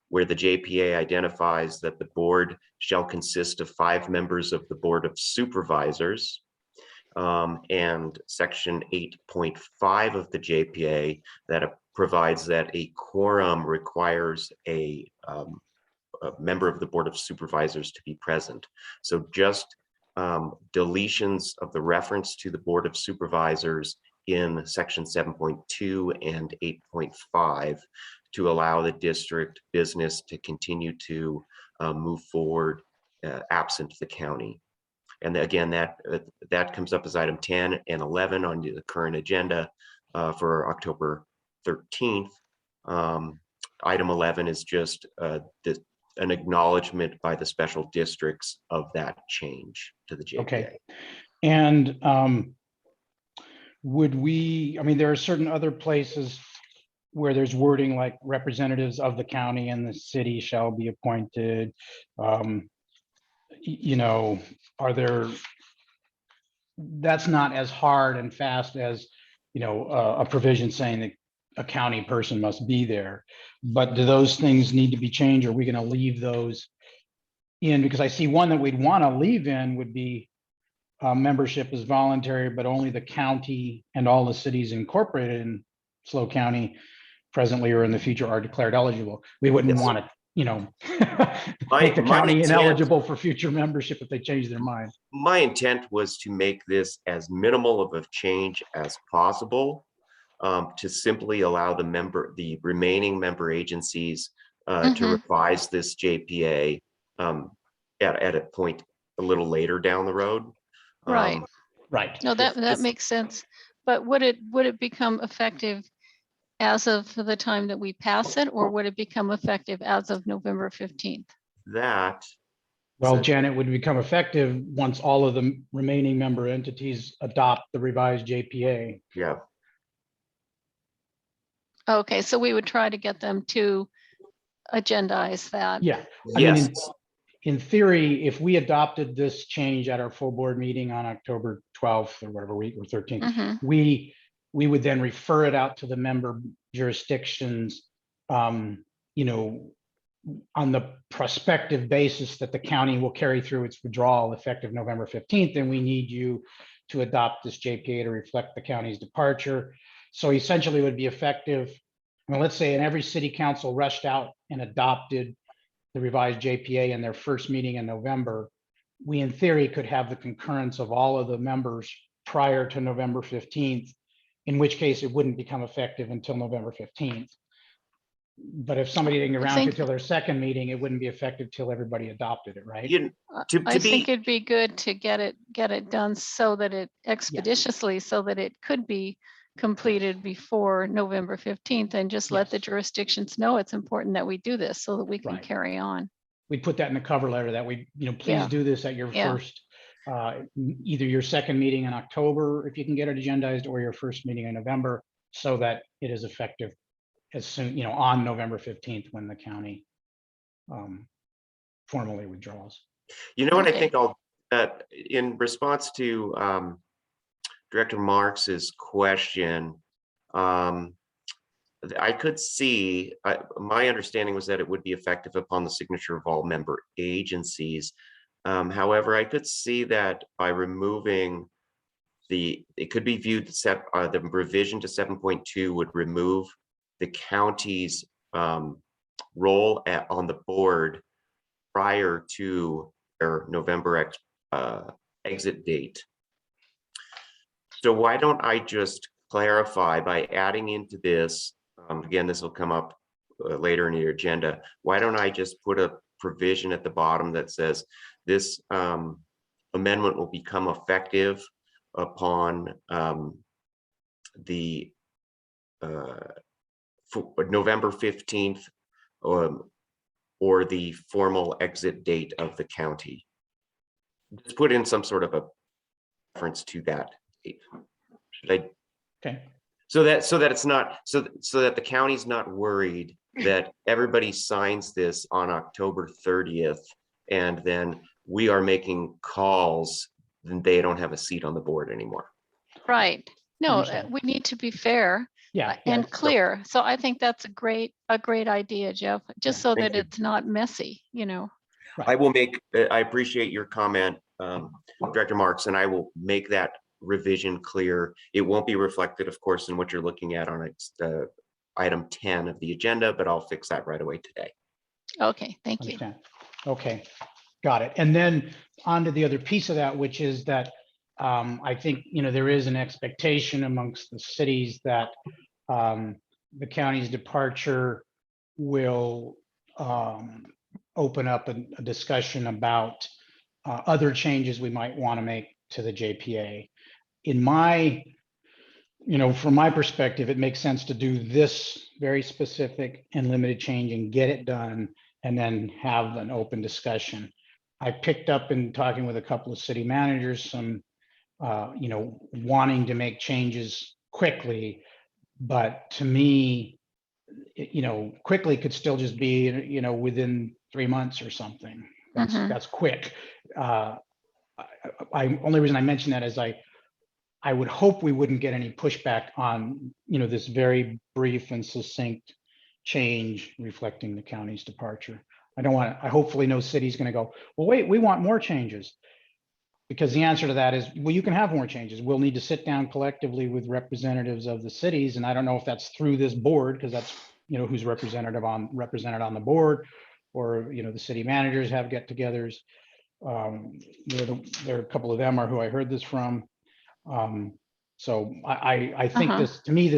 S2: where the JPA identifies that the board shall consist of 5 members of the Board of Supervisors. And section 8.5 of the JPA that provides that a quorum requires a member of the Board of Supervisors to be present. So just deletions of the reference to the Board of Supervisors in section 7.2 and 8.5 to allow the district business to continue to move forward absent the county. And again, that comes up as item 10 and 11 on the current agenda for October 13th. Item 11 is just an acknowledgement by the special districts of that change to the JPA.
S1: Okay. And would we, I mean, there are certain other places where there's wording like representatives of the county and the city shall be appointed. You know, are there, that's not as hard and fast as, you know, a provision saying that a county person must be there. But do those things need to be changed? Or are we going to leave those in? Because I see one that we'd want to leave in would be membership is voluntary, but only the county and all the cities incorporated in SLO County presently or in the future are declared eligible. We wouldn't
S2: Yes.
S1: want to, you know, make the county ineligible for future membership if they change their mind.
S2: My intent was to make this as minimal of a change as possible, to simply allow the remaining member agencies to revise this JPA at a point a little later down the road.
S6: Right.
S1: Right.
S6: No, that makes sense. But would it become effective as of the time that we pass it, or would it become effective as of November 15th?
S2: That.
S1: Well, Janet, would become effective once all of the remaining member entities adopt the revised JPA.
S2: Yeah.
S6: Okay, so we would try to get them to agendize that.
S1: Yeah. I
S2: Yes.
S1: mean, in theory, if we adopted this change at our full board meeting on October 12th or whatever week or 13th,
S6: Mhm.
S1: we would then refer it out to the member jurisdictions, you know, on the prospective basis that the county will carry through its withdrawal effective November 15th, and we need you to adopt this JPA to reflect the county's departure. So essentially it would be effective. I mean, let's say in every city council rushed out and adopted the revised JPA in their first meeting in November, we in theory could have the concurrence of all of the members prior to November 15th, in which case it wouldn't become effective until November 15th. But if somebody didn't get around to it till their second meeting, it wouldn't be effective till everybody adopted it, right?
S6: I think it'd be good to get it done so that it expeditiously, so that it could be completed before November 15th, and just let the jurisdictions know it's important that we do this so that we can
S1: Right.
S6: carry on.
S1: We'd put that in the cover letter that we, you know, please
S6: Yeah.
S1: do this at your
S6: Yeah.
S1: first, either your second meeting in October, if you can get it agendized, or your first meeting in November, so that it is effective as soon, you know, on November 15th when the county formally withdraws.
S2: You know what, I
S6: Okay.
S2: think in response to Director Marks's question, I could see, my understanding was that it would be effective upon the signature of all member agencies. However, I could see that by removing it could be viewed that the revision to 7.2 would remove the county's role on the board prior to their November exit date. So why don't I just clarify by adding into this, again, this will come up later in your agenda. Why don't I just put a provision at the bottom that says this amendment will become effective upon the November 15th or the formal exit date of the county. Just put in some sort of a reference to that date. Should I?
S1: Okay.
S2: So that it's not so that the county's not worried that everybody signs this on October 30th and then we are making calls, then they don't have a seat on the board anymore.
S6: Right. No,
S1: Understand.
S6: we need to be fair
S1: Yeah.
S6: and clear. So I think that's a great idea, Jeff, just so
S2: thank
S6: that
S2: you.
S6: it's not messy,
S2: I will make, I appreciate your comment, Director Marks, and I will make that revision clear. It won't be reflected, of course, in what you're looking at on item 10 of the agenda, but I'll fix that right away today.
S6: Okay, thank you.
S1: Understand. Okay, got it. And then on to the other piece of that, which is that I think, there is an expectation amongst the cities that the county's departure will open up a discussion about other changes we might want to make to the JPA. In my, from my perspective, it makes sense to do this very specific and limited change and get it done and then have an open discussion. I picked up in talking with a couple of city managers, some, wanting to make changes quickly, but to me, quickly could still just be, within 3 months or something. That's quick. Only reason I mention that is I would hope we wouldn't get any pushback on, this very brief and succinct change reflecting the county's departure. I hopefully no city's going to go, well, wait, we want more changes. Because the answer to that is, well, you can have more changes. We'll need to sit down collectively with representatives of the cities. And I don't know if that's through this board, because that's, who's represented on the board, or, the city managers have get-togethers. There are a couple of them are who I heard this from. So I think this, to me,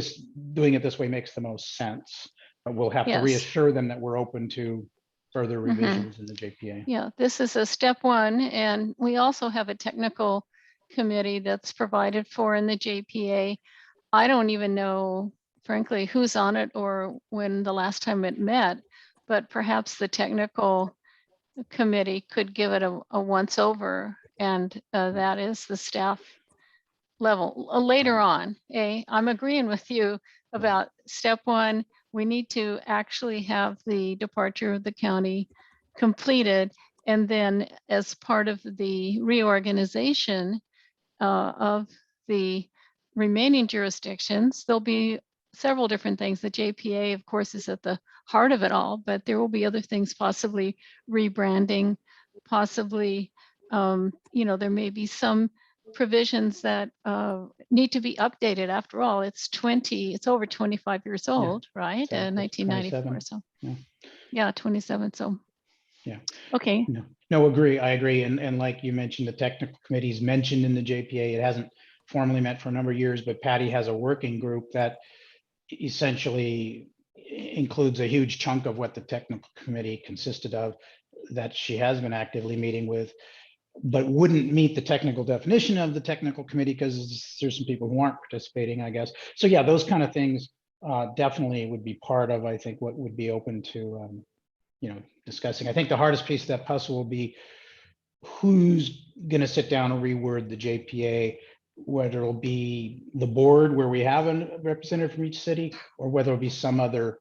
S1: doing it this way makes the most sense. But we'll have to reassure them that we're open to further revisions in the JPA.
S6: Yeah, this is a step one, and we also have a technical committee that's provided for in the JPA. I don't even know, frankly, who's on it or when the last time it met, but perhaps the technical committee could give it a once over, and that is the staff level later on. I'm agreeing with you about step one. We need to actually have the departure of the county completed. And then as part of the reorganization of the remaining jurisdictions, there'll be several different things. The JPA, of course, is at the heart of it all, but there will be other things, possibly rebranding, possibly, there may be some provisions that need to be updated. After all, it's over 25 years old, right?
S1: Exactly.
S6: 1994. So yeah, 27. So
S1: yeah.
S6: Okay.
S1: No, agree. I agree. And like you mentioned, the technical committee's mentioned in the JPA. It hasn't formally met for a number of years, but Patty has a working group that essentially includes a huge chunk of what the technical committee consisted of, that she has been actively meeting with, but wouldn't meet the technical definition of the technical committee because there's some people who aren't participating, I guess. So yeah, those kind of things definitely would be part of, I think, what would be open to, discussing. I think the hardest piece of that puzzle will be who's going to sit down and reword the JPA, whether it'll be the board where we have a representative from each city, or whether it'll be some other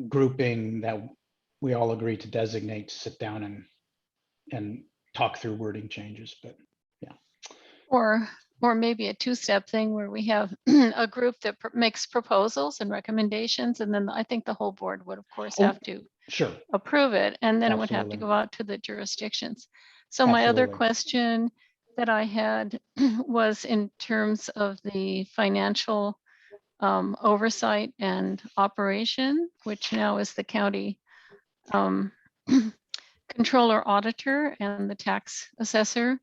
S1: grouping that we all agree to designate to sit down and talk through wording changes. But yeah.
S6: Or maybe a two-step thing where we have a group that makes proposals and recommendations, and then I think the whole board would, of course, have to approve it, and then it would have to go out to the jurisdictions. So my other question that I had was in terms of the financial oversight and operation, which now is the county controller auditor and the tax assessor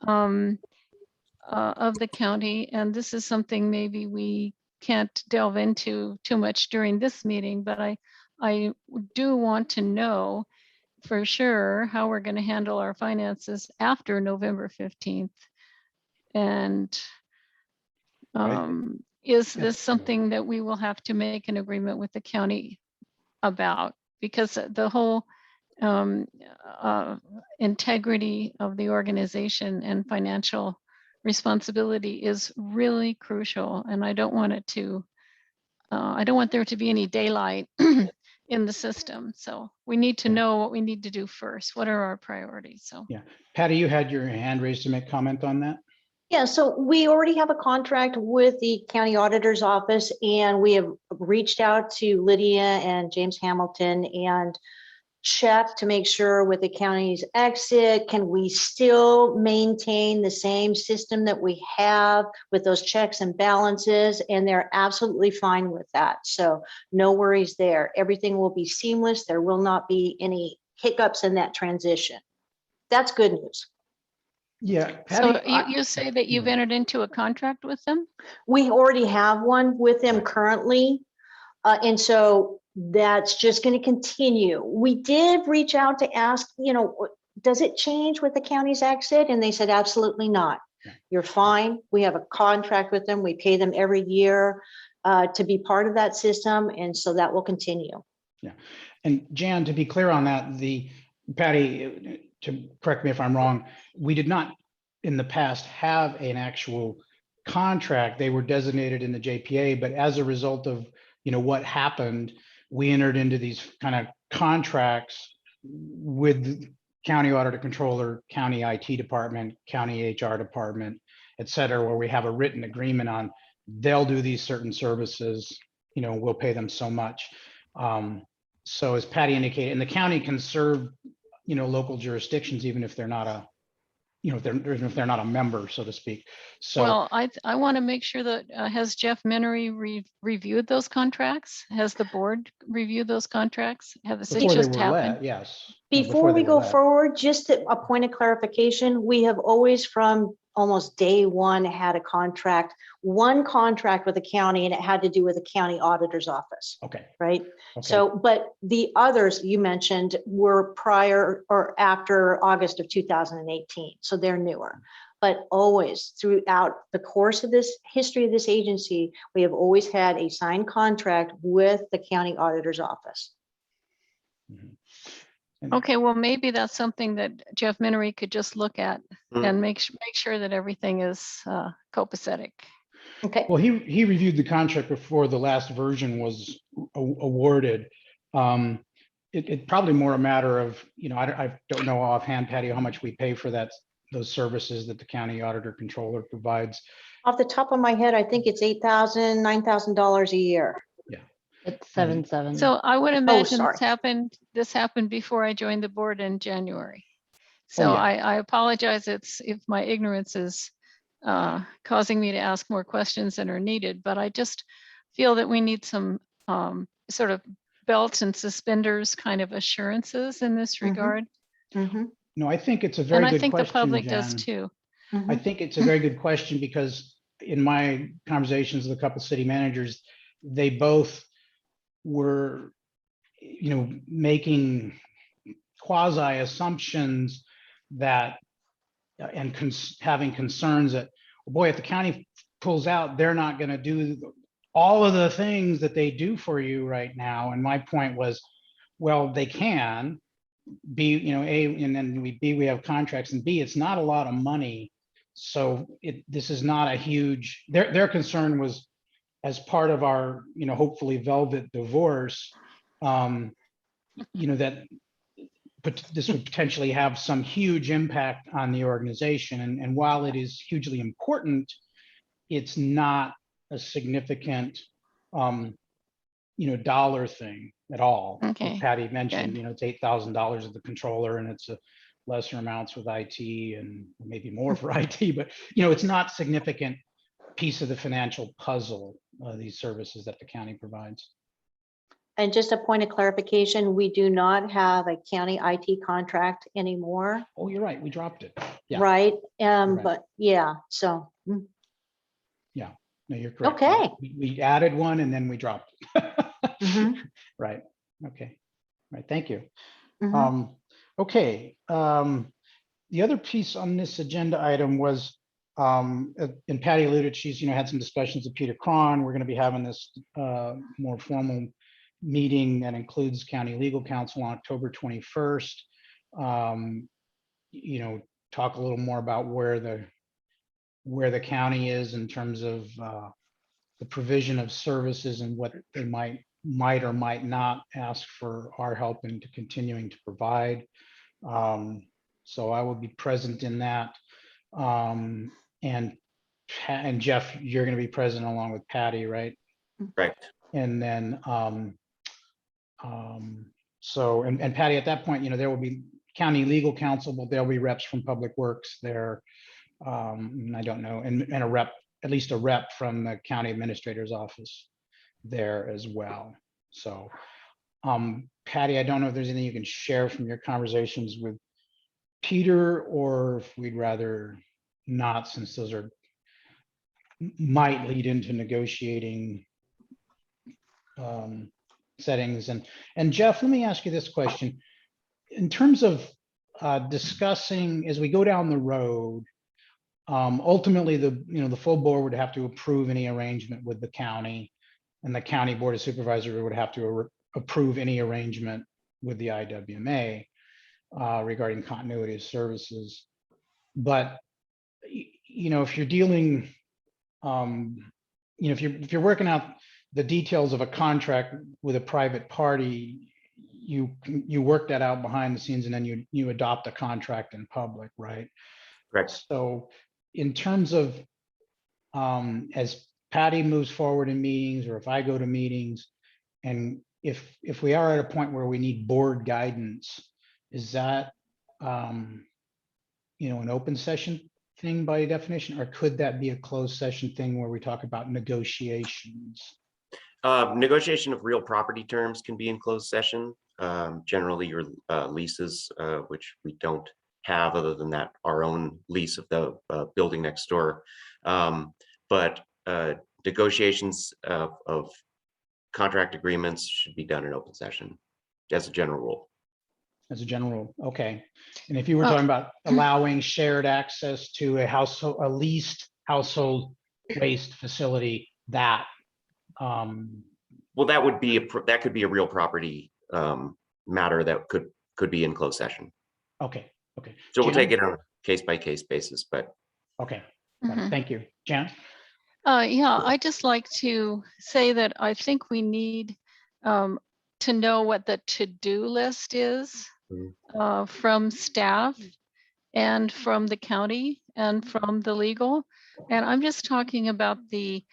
S6: of the county. And this is something maybe we can't delve into too much during this meeting, but I do want to know for sure how we're going to handle our finances after November 15th. And is this something that we will have to make an agreement with the county about? Because the whole integrity of the organization and financial responsibility is really crucial. And I don't want it to, I don't want there to be any daylight in the system. So we need to know what we need to do first. What are our priorities? So
S1: Yeah, Patty, you had your hand raised to make comment on that.
S5: Yeah, so we already have a contract with the county auditor's office, and we have reached out to Lydia and James Hamilton and checked to make sure with the county's exit, can we still maintain the same system that we have with those checks and balances? And they're absolutely fine with that. So no worries there. Everything will be seamless. There will not be any hiccups in that transition. That's good news.
S1: Yeah,
S6: so
S1: Patty,
S6: you say that you've entered into a contract with them?
S5: We already have one with them currently. And so that's just going to continue. We did reach out to ask, does it change with the county's exit? And they said, absolutely not. You're fine. We have a contract with them. We pay them every year to be part of that system. And so that will continue.
S1: Yeah. And Jan, to be clear on that, Patty, to correct me if I'm wrong, we did not in the past have an actual contract. They were designated in the JPA, but as a result of what happened, we entered into these kind of contracts with county auditor controller, county IT department, county HR department, et cetera, where we have a written agreement on they'll do these certain services, we'll pay them so much. So as Patty indicated, and the county can serve local jurisdictions, even if they're not a, even if they're not a member, so to speak. So
S6: well, I want to make sure that has Jeff Menery reviewed those contracts? Has the board reviewed those contracts? Have this
S1: before they
S6: just
S1: were
S6: happened?
S1: let, yes.
S5: Before we
S1: they
S5: go
S1: were let.
S5: forward, just a point of clarification, we have always from almost day one had one contract with the county, and it had to do with the county auditor's office.
S1: Okay.
S5: Right.
S1: Okay.
S5: So, but the others you mentioned were prior or after August of 2018. So they're newer. But always throughout the course of this history of this agency, we have always had a signed contract with the county auditor's office.
S6: Okay, well, maybe that's something that Jeff Menery could just look at and make sure that everything is copacetic.
S5: Okay.
S1: Well, he reviewed the contract before the last version was awarded. It probably more a matter of, I don't know offhand, Patty, how much we pay for those services that the county auditor controller provides.
S5: Off the top of my head, I think it's $8,000, $9,000 a year.
S3: It's 7.7.
S6: So I would imagine
S5: sorry.
S6: this happened before I joined the board in January. So
S1: yeah.
S6: I apologize if my ignorance is causing me to ask more questions than are needed, but I just feel that we need some sort of belts and suspenders kind of assurances in this regard.
S1: No, I think it's a very good question.
S6: And I think the public
S1: Jan.
S6: does too.
S1: I think it's a very good question because in my conversations with a couple of city managers, they both were, making quasi assumptions that, and having concerns that, boy, if the county pulls out, they're not going to do all of the things that they do for you right now. And my point was, well, they can. B, A, and then we have contracts, and B, it's not a lot of money. So this is not a huge, their concern was, as part of our, hopefully velvet divorce, that this would potentially have some huge impact on the organization. And while it is hugely important, it's not a significant, dollar thing at all.
S6: Okay.
S1: As Patty mentioned,
S6: Good.
S1: it's $8,000 of the controller, and it's a lesser amounts with IT and maybe more for IT, but it's not significant piece of the financial puzzle, these services that the county provides.
S5: And just a point of clarification, we do not have a county IT contract anymore,
S1: Oh, you're right. We dropped it. Yeah.
S5: right?
S1: Right.
S5: But yeah, so,
S1: No, you're correct.
S5: Okay.
S1: We added one and then we dropped it.
S5: mhm,
S1: Right. Okay. Right. Thank you.
S5: mhm.
S1: Okay. The other piece on this agenda item was, and Patty alluded, she's, had some discussions with Peter Cron. We're going to be having this more formal meeting that includes county legal counsel on October 21st. Talk a little more about where the county is in terms of the provision of services and what they might or might not ask for our help into continuing to provide. So I will be present in that. And Jeff, you're going to be present along with Patty, right?
S2: Right.
S1: And then, so, and Patty, at that point, there will be county legal counsel, but there'll be reps from Public Works there. And I don't know, and a rep, at least a rep from the county administrator's office there as well. So, Patty, I don't know if there's anything you can share from your conversations with Peter, or if we'd rather not, since those might lead into negotiating settings. And Jeff, let me ask you this question. In terms of discussing as we go down the road, ultimately the full board would have to approve any arrangement with the county, and the county board of supervisors would have to approve any arrangement with the IWMA regarding continuity of services. But if you're dealing, if you're working out the details of a contract with a private party, you work that out behind the scenes, and then you adopt a contract in public, right?
S2: Correct.
S1: So in terms of as Patty moves forward in meetings, or if I go to meetings, and if we are at a point where we need board guidance, is that an open session thing by definition, or could that be a closed session thing where we talk about negotiations?
S2: Negotiation of real property terms can be in closed session. Generally, your leases, which we don't have other than that, our own lease of the building next door. But negotiations of contract agreements should be done in open session as a general rule.
S1: As a general rule, okay. And if you were talking about allowing shared access to a leased household waste facility, that
S2: well, that would be that could be a real property matter that could be in closed session.
S1: Okay.
S2: So we'll take it on a case by case basis, but
S1: okay. Thank you, Jan.
S6: Yeah, I just like to say that I think we need to know what the to-do list is from staff and from the county and from the legal. And I'm just talking about the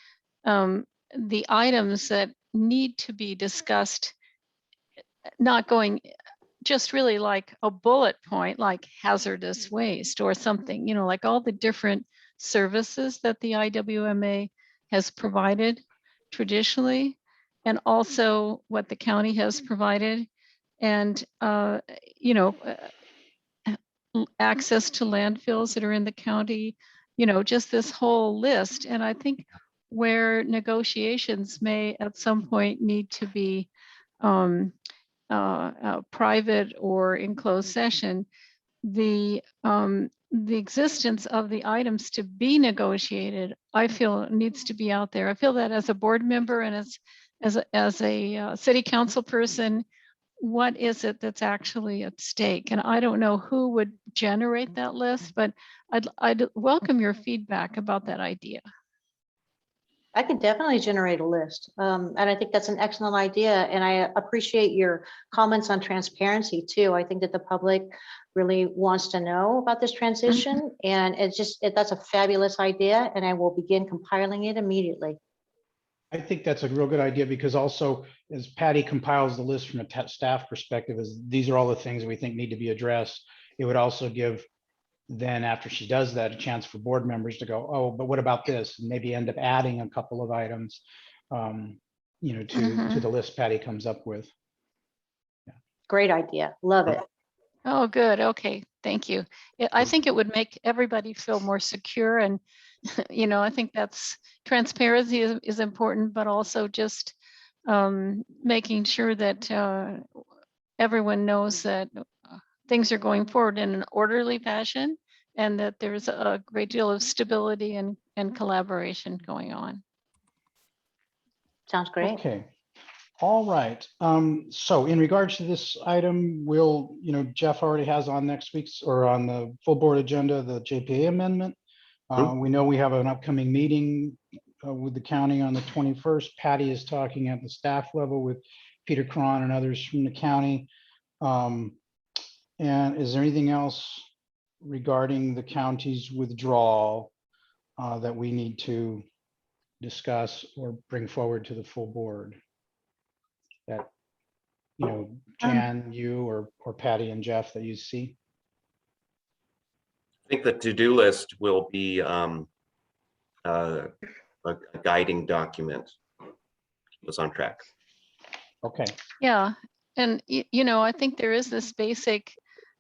S6: items that need to be discussed, not going just really like a bullet point, like hazardous waste or something, like all the different services that the IWMA has provided traditionally, and also what the county has provided, and access to landfills that are in the county, just this whole list. And I think where negotiations may at some point need to be private or in closed session, the existence of the items to be negotiated, I feel needs to be out there. I feel that as a board member and as a city council person, what is it that's actually at stake? And I don't know who would generate that list, but I'd welcome your feedback about that idea.
S5: I can definitely generate a list. And I think that's an excellent idea. And I appreciate your comments on transparency too. I think that the public really wants to know about this transition. And that's a fabulous idea. And I will begin compiling it immediately.
S1: I think that's a real good idea, because also as Patty compiles the list from a staff perspective, these are all the things we think need to be addressed. It would also give then, after she does that, a chance for board members to go, oh, but what about this? And maybe end up adding a couple of items. to the list Patty comes up with.
S5: Great idea. Love it.
S6: Oh, good. Okay, thank you. I think it would make everybody feel more secure, and I think that's transparency is important, but also just making sure that everyone knows that things are going forward in an orderly fashion, and that there's a great deal of stability and collaboration going on.
S5: Sounds great.
S1: Okay. All right. So in regards to this item, Jeff already has on next week's or on the full board agenda, the JPA amendment. We know we have an upcoming meeting with the county on the 21st. Patty is talking at the staff level with Peter Cron and others from the county. And is there anything else regarding the county's withdrawal that we need to discuss or bring forward to the full board? That, Jan, you or Patty and Jeff that you see?
S2: I think the to-do list will be a guiding document. Keep us on track.
S1: Okay.
S6: Yeah, and I think there is this basic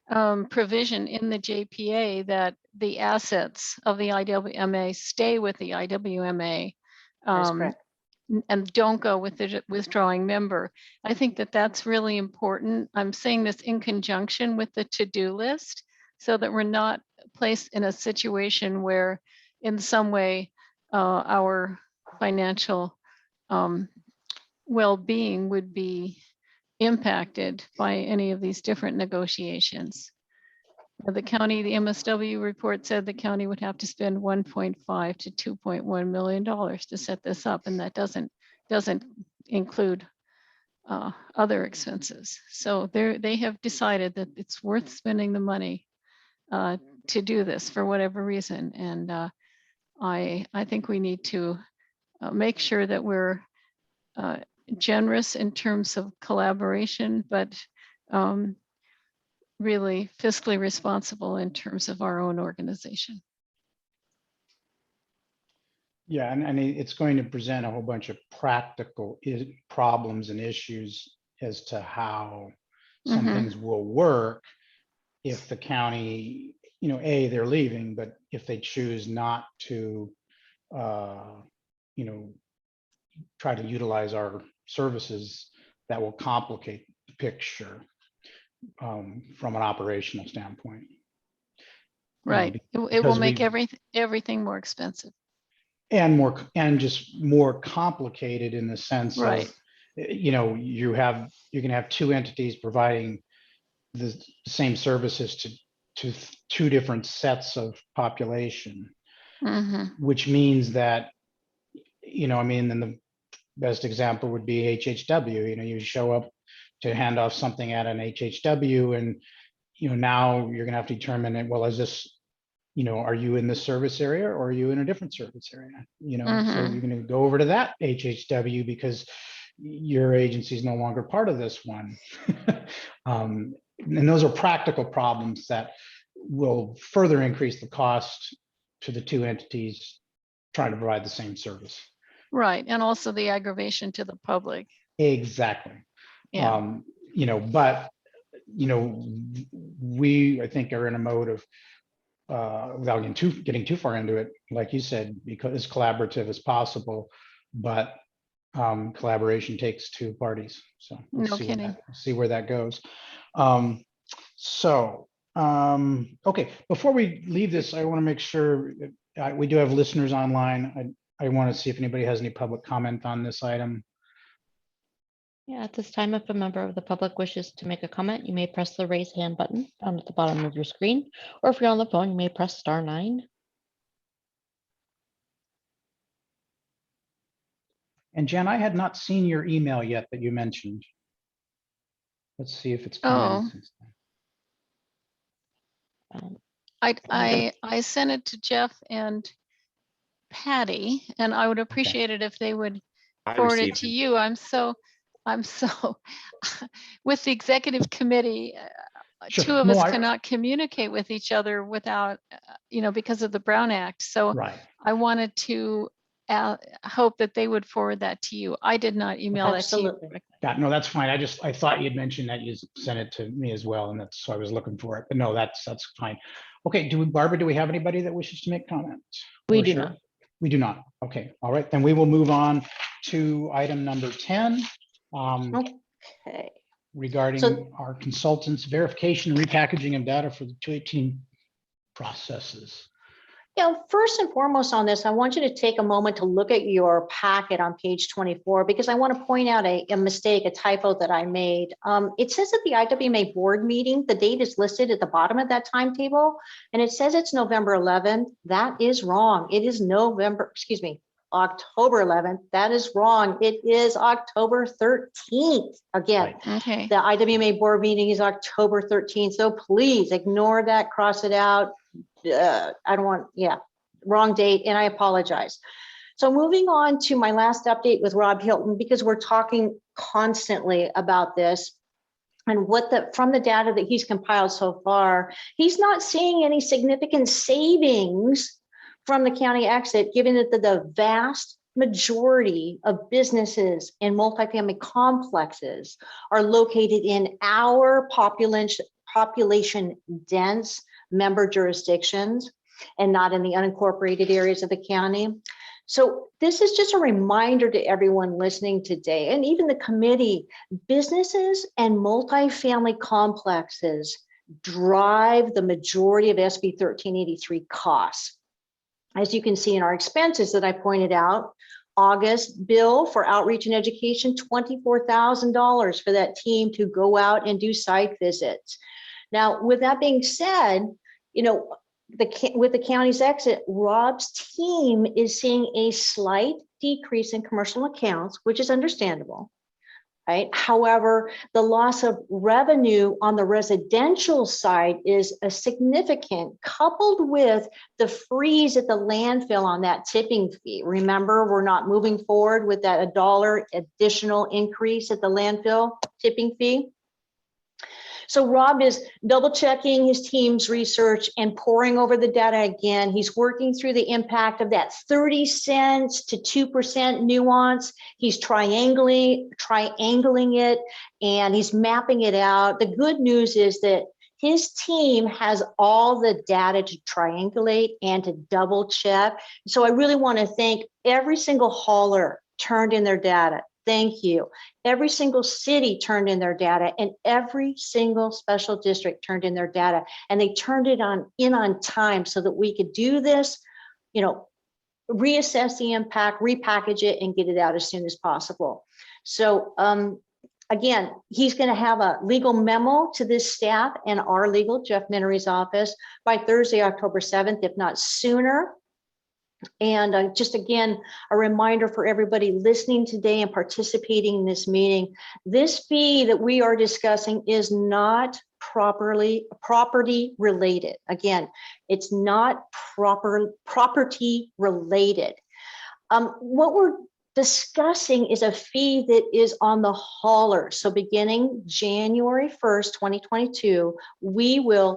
S6: provision in the JPA that the assets of the IWMA stay with the IWMA.
S5: That's correct.
S6: And don't go with the withdrawing member. I think that that's really important. I'm saying this in conjunction with the to-do list so that we're not placed in a situation where in some way our financial well-being would be impacted by any of these different negotiations. The county, the MSW report said the county would have to spend $1.5 to $2.1 million to set this up, and that doesn't include other expenses. So they have decided that it's worth spending the money to do this for whatever reason, and I think we need to make sure that we're generous in terms of collaboration, but really fiscally responsible in terms of our own organization.
S1: Yeah, and it's going to present a whole bunch of practical problems and issues as to how some things will work if the county, they're leaving, but if they choose not to, try to utilize our services, that will complicate the picture. From an operational standpoint.
S6: Right. It will make everything more expensive.
S1: And just more complicated in the sense
S6: right.
S1: of, you can have two entities providing the same services to two different sets of population, which means that, then the best example would be HHW. You show up to hand off something at an HHW, and now you're going to have to determine it. Well, is this, are you in this service area or are you in a different service area? So you're going to go over to that HHW because your agency is no longer part of this one. And those are practical problems that will further increase the cost to the two entities trying to provide the same service.
S6: Right, and also the aggravation to the public.
S1: Exactly.
S6: Yeah.
S1: But we, I think, are in a mode of without getting too far into it, like you said, because as collaborative as possible, but collaboration takes two parties. So
S6: no kidding.
S1: See where that goes. Okay, before we leave this, I want to make sure we do have listeners online. I want to see if anybody has any public comment on this item.
S3: Yeah, at this time, if a member of the public wishes to make a comment, you may press the raise hand button found at the bottom of your screen, or if you're on the phone, you may press *9.
S1: And Jen, I had not seen your email yet that you mentioned. Let's see if it's come in since then.
S6: I sent it to Jeff and Patty, and I would appreciate it if they would forward it to you. I'm so with the executive committee,
S1: Sure.
S6: two of us cannot communicate with each other without, because of the Brown Act. So
S1: right.
S6: I wanted to hope that they would forward that to you. I did not email that to you.
S5: Absolutely.
S1: No, that's fine. I thought you'd mentioned that you sent it to me as well, and that's, so I was looking for it, but no, that's fine. Okay, Barbara, do we have anybody that wishes to make comments?
S3: We
S1: Or
S3: do
S1: Cheryl?
S3: not.
S1: We do not. Okay, all right, then we will move on to item number 10.
S5: Okay.
S1: Regarding
S5: So-
S1: our consultants verification, repackaging of data for the 218 processes.
S5: Yeah, first and foremost on this, I want you to take a moment to look at your packet on page 24, because I want to point out a mistake, a typo that I made. It says that the IWMA board meeting, the date is listed at the bottom of that timetable, and it says it's November 11th. That is wrong. It is October 11th. That is wrong. It is October 13th. Again,
S1: Right.
S6: Okay.
S5: the IWMA board meeting is October 13th. So please ignore that, cross it out. I don't want, wrong date, and I apologize. So moving on to my last update with Rob Hilton, because we're talking constantly about this and from the data that he's compiled so far, he's not seeing any significant savings from the county exit, given that the vast majority of businesses and multifamily complexes are located in our population dense member jurisdictions and not in the unincorporated areas of the county. So this is just a reminder to everyone listening today, and even the committee, businesses and multifamily complexes drive the majority of SB 1383 costs. As you can see in our expenses that I pointed out, August bill for outreach and education, $24,000 for that team to go out and do site visits. Now, with that being said, with the county's exit, Rob's team is seeing a slight decrease in commercial accounts, which is understandable, right? However, the loss of revenue on the residential side is a significant, coupled with the freeze at the landfill on that tipping fee. Remember, we're not moving forward with that $1 additional increase at the landfill tipping fee. So Rob is double checking his team's research and poring over the data again. He's working through the impact of that 30 cents to 2% nuance. He's triangling it, and he's mapping it out. The good news is that his team has all the data to triangulate and to double check. So I really want to thank every single hauler turned in their data. Thank you. Every single city turned in their data, and every single special district turned in their data, and they turned it in on time so that we could do this, reassess the impact, repackage it, and get it out as soon as possible. So again, he's going to have a legal memo to this staff and our legal, Jeff Minery's office, by Thursday, October 7th, if not sooner. And just again, a reminder for everybody listening today and participating in this meeting, this fee that we are discussing is not property related. Again, it's not property related. What we're discussing is a fee that is on the hauler. So beginning January 1st, 2022,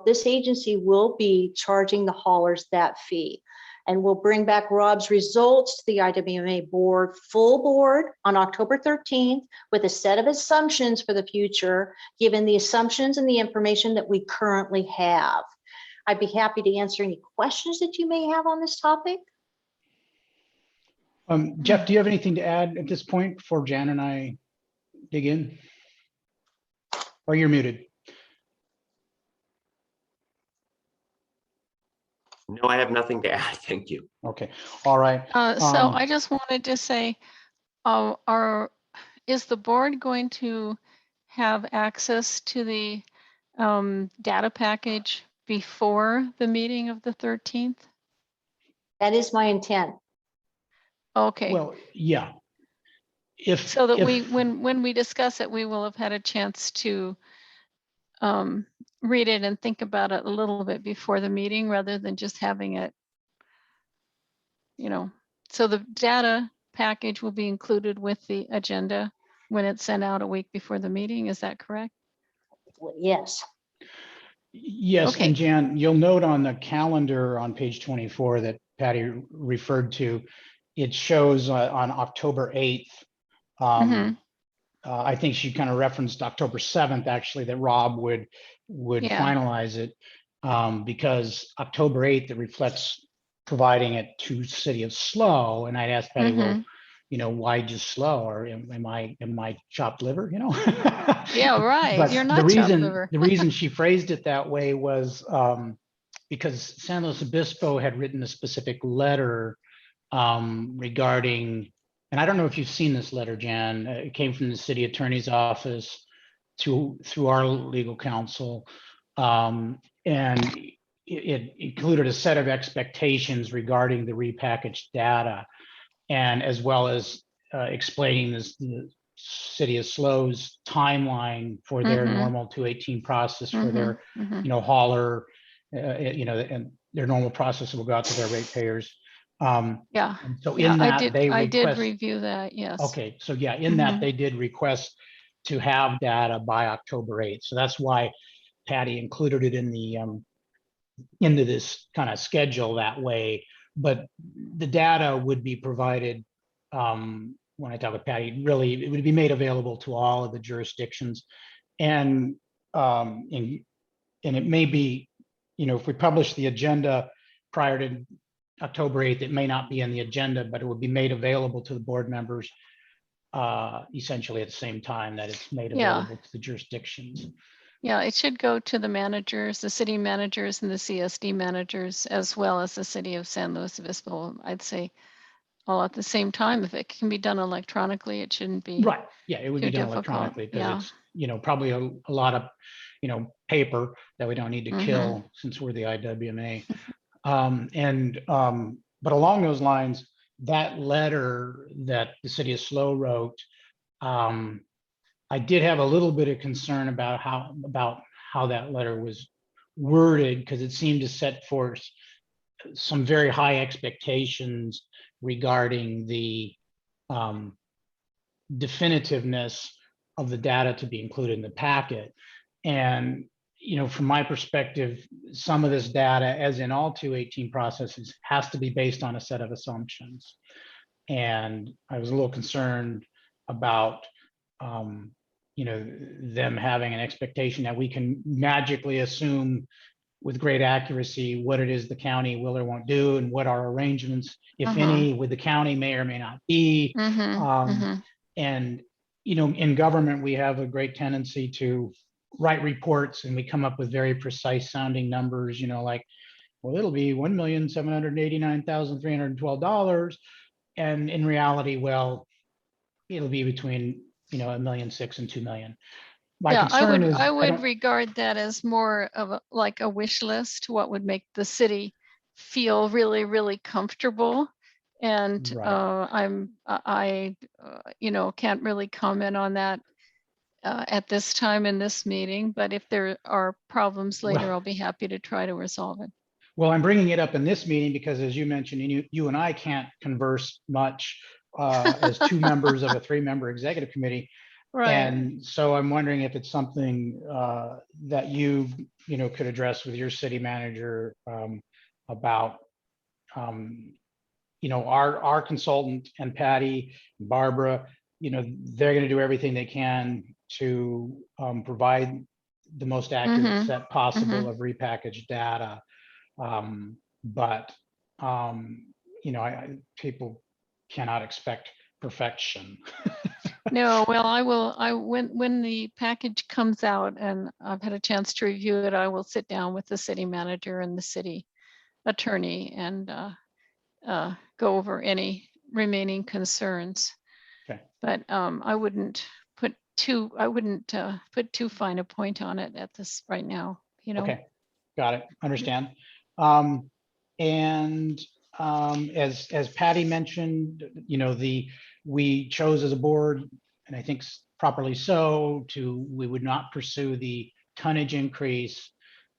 S5: this agency will be charging the haulers that fee. And we'll bring back Rob's results to the IWMA board, full board, on October 13th with a set of assumptions for the future, given the assumptions and the information that we currently have. I'd be happy to answer any questions that you may have on this topic.
S1: Jeff, do you have anything to add at this point before Jan and I dig in? Or you're muted?
S2: No, I have nothing to add. Thank you.
S1: Okay, all right.
S6: So I just wanted to say, is the board going to have access to the data package before the meeting of the 13th?
S5: That is my intent.
S6: Okay.
S1: Well, yeah.
S6: So that when we discuss it, we will have had a chance to read it and think about it a little bit before the meeting, rather than just having it, so the data package will be included with the agenda when it's sent out a week before the meeting. Is that correct?
S5: Yes.
S1: Yes,
S6: Okay.
S1: and Jan, you'll note on the calendar on page 24 that Patty referred to, it shows on October 8th.
S6: Mhm.
S1: I think she kind of referenced October 7th, actually, that Rob would
S6: Yeah.
S1: finalize it. Because October 8th, it reflects providing it to City of Slow. And I'd asked Patty, well,
S6: Mhm.
S1: why just Slow? Or am I chopped liver,
S6: Yeah, right.
S1: But
S6: You're
S1: the
S6: not chopped
S1: reason,
S6: liver.
S1: the reason she phrased it that way was because San Luis Obispo had written a specific letter regarding, and I don't know if you've seen this letter, Jan. It came from the city attorney's office through our legal counsel, and it included a set of expectations regarding the repackaged data, and as well as explaining the city of Slow's timeline for their
S6: Mhm.
S1: normal 218 process for
S6: Mhm.
S1: their,
S6: Mhm.
S1: hauler, and their normal process will go out to their ratepayers.
S6: Yeah.
S1: And so
S6: Yeah,
S1: in that, they
S6: I did
S1: request,
S6: review that, yes.
S1: okay, so yeah, in that,
S6: Mhm.
S1: they did request to have data by October 8th. So that's why Patty included it in the, into this kind of schedule that way. But the data would be provided, when I talk with Patty, really, it would be made available to all of the jurisdictions. And, and it may be, if we publish the agenda prior to October 8th, it may not be in the agenda, but it would be made available to the board members essentially at the same time that it's made
S6: Yeah.
S1: available to the jurisdictions.
S6: Yeah, it should go to the managers, the city managers and the CSD managers, as well as the city of San Luis Obispo. I'd say all at the same time. If it can be done electronically, it shouldn't be
S1: Right, yeah, it would
S6: too
S1: be done
S6: difficult.
S1: electronically because
S6: Yeah.
S1: it's, probably a lot of, paper that we don't need to
S6: Mhm.
S1: kill since we're the IWMA. But along those lines, that letter that the city of Slow wrote, I did have a little bit of concern about how that letter was worded, because it seemed to set forth some very high expectations regarding the definitiveness of the data to be included in the packet. And, from my perspective, some of this data, as in all 218 processes, has to be based on a set of assumptions. And I was a little concerned about, them having an expectation that we can magically assume with great accuracy what it is the county will or won't do and what our arrangements, if
S6: Mhm.
S1: any, with the county may or may not be.
S6: Mhm. Mhm.
S1: And, in government, we have a great tendency to write reports and we come up with very precise sounding numbers, like, well, it'll be $1,789,312. And in reality, well, it'll be between, 1,600,000 and 2,000,000. My
S6: Yeah,
S1: concern is,
S6: I
S1: I
S6: would
S1: don't,
S6: regard that as more of like a wish list, what would make the city feel really, really comfortable. And
S1: right.
S6: can't really comment on that at this time in this meeting, but if there are problems later,
S1: Well,
S6: I'll be happy to try to resolve it.
S1: well, I'm bringing it up in this meeting because, as you mentioned, you and I can't converse much as two members of a 3-member executive committee.
S6: Right.
S1: And so I'm wondering if it's something that you could address with your city manager about, our consultant and Patty, Barbara, they're going to do everything they can to provide the most accurate
S6: Mhm.
S1: set possible
S6: Mhm.
S1: of repackaged data. But people cannot expect perfection.
S6: No, well, when the package comes out and I've had a chance to review it, I will sit down with the city manager and the city attorney and go over any remaining concerns.
S1: Okay.
S6: But I wouldn't put too fine a point on it at this right now,
S1: Okay, got it, understand. And as Patty mentioned, we chose as a board, and I think properly so, we would not pursue the tonnage increase.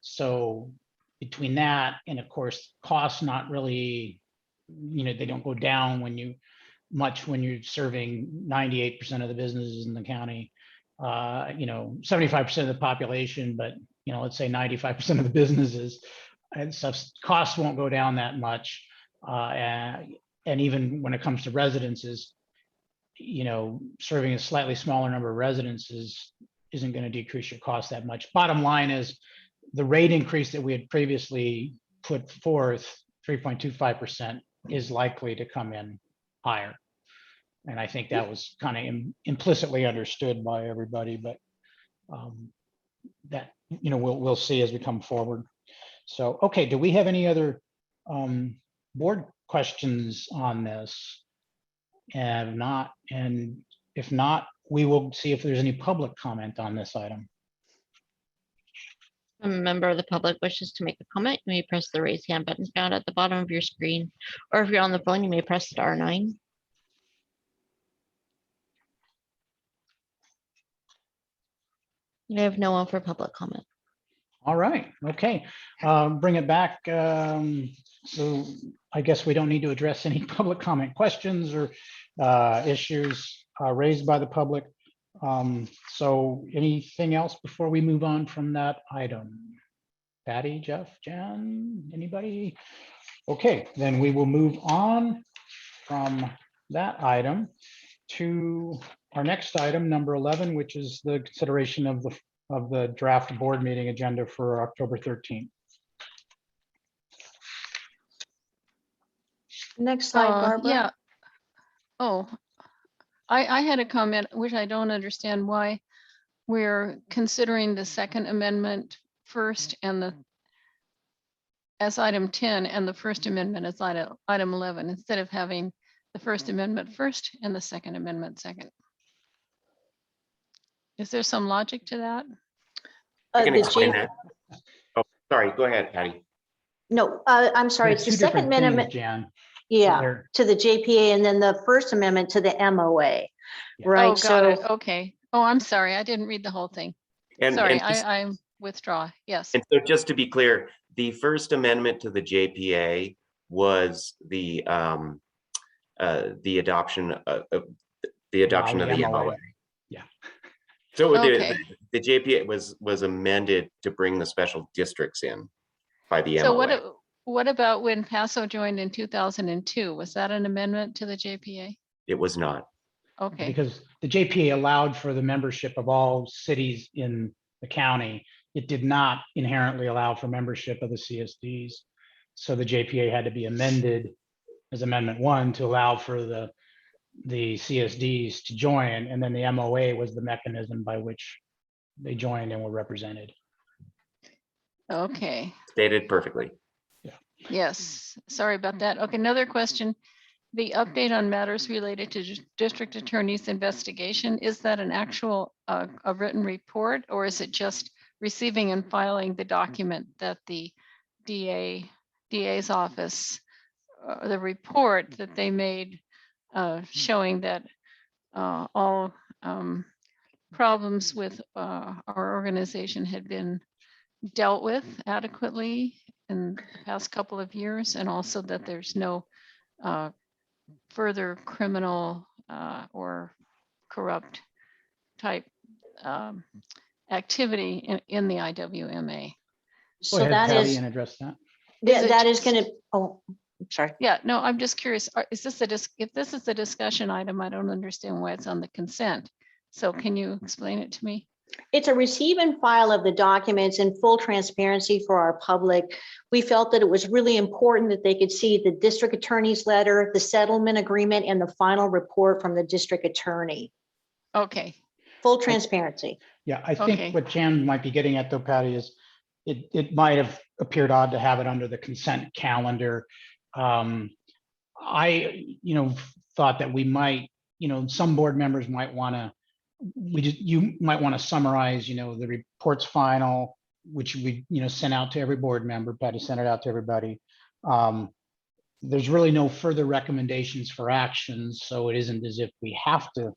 S1: So between that and of course, costs not really, they don't go down when you're serving 98% of the businesses in the county. 75% of the population, but let's say 95% of the businesses, and stuff, costs won't go down that much. And and even when it comes to residences, serving a slightly smaller number of residences isn't going to decrease your cost that much. Bottom line is the rate increase that we had previously put forth, 3.25%, is likely to come in higher. And I think that was kind of implicitly understood by everybody, but that, we'll see as we come forward. So, okay, do we have any other board questions on this? And if not, we will see if there's any public comment on this item.
S3: A member of the public wishes to make a comment, you may press the raise hand button found at the bottom of your screen, or if you're on the phone, you may press *9. I have no one for public comment.
S1: All right, okay, bring it back. So I guess we don't need to address any public comment questions or issues raised by the public. So anything else before we move on from that item? Patty, Jeff, Jan, anybody? Okay, then we will move on from that item to our next item, number 11, which is the consideration of the draft board meeting agenda for October 13th.
S5: Next slide, Barbara.
S6: Yeah. Oh, I had a comment, which I don't understand why we're considering the second amendment first and as item 10 and the first amendment as item 11, instead of having the first amendment first and the second amendment second. Is there some logic to that?
S2: I can
S5: The
S2: explain
S5: J-
S2: that. Oh, sorry, go ahead, Patty.
S5: No, I'm sorry, it's the
S1: Two
S5: second
S1: different things,
S5: amendment,
S1: Jan.
S5: yeah,
S1: They're-
S5: to the JPA, and then the first amendment to the MOA.
S1: Yeah.
S5: Right,
S6: Oh, got it.
S5: so,
S6: Okay. Oh, I'm sorry. I didn't read the whole thing.
S2: And,
S6: Sorry,
S2: and, just-
S6: I withdraw. Yes.
S2: and so just to be clear, the first amendment to the JPA was the adoption of the MOA.
S1: Yeah.
S2: So
S6: Okay.
S2: the JPA was amended to bring the special districts in by the
S6: So
S2: MOA.
S6: what about when Paso joined in 2002? Was that an amendment to the JPA?
S2: It was not.
S6: Okay.
S1: Because the JPA allowed for the membership of all cities in the county. It did not inherently allow for membership of the CSDs. So the JPA had to be amended as Amendment 1 to allow for the CSDs to join, and then the MOA was the mechanism by which they joined and were represented.
S6: Okay.
S2: Stated perfectly.
S6: Yes. Sorry about that. Okay. Another question. The update on matters related to district attorney's investigation, is that an actual a written report, or is it just receiving and filing the document that the DA's office, the report that they made showing that all problems with our organization had been dealt with adequately in the past couple of years, and also that there's no further criminal or corrupt type activity in the IWMA.
S1: Go
S5: so
S1: ahead,
S5: that
S1: Patty,
S5: is,
S1: and address that.
S6: Is it
S5: that is
S6: just-
S5: gonna, oh, I'm sorry.
S6: Yeah, no, I'm just curious. Is this if this is a discussion item, I don't understand why it's on the consent. So can you explain it to me?
S5: It's a receive and file of the documents in full transparency for our public. We felt that it was really important that they could see the district attorney's letter, the settlement agreement, and the final report from the district attorney.
S6: Okay,
S5: Full transparency.
S1: Yeah, I
S6: Okay.
S1: think what Jan might be getting at though, Patty, is it might have appeared odd to have it under the consent calendar. I, thought that we might, some board members might want to, you might want to summarize, the report's final, which we, sent out to every board member. Patty sent it out to everybody. There's really no further recommendations for actions, so it isn't as if we have to,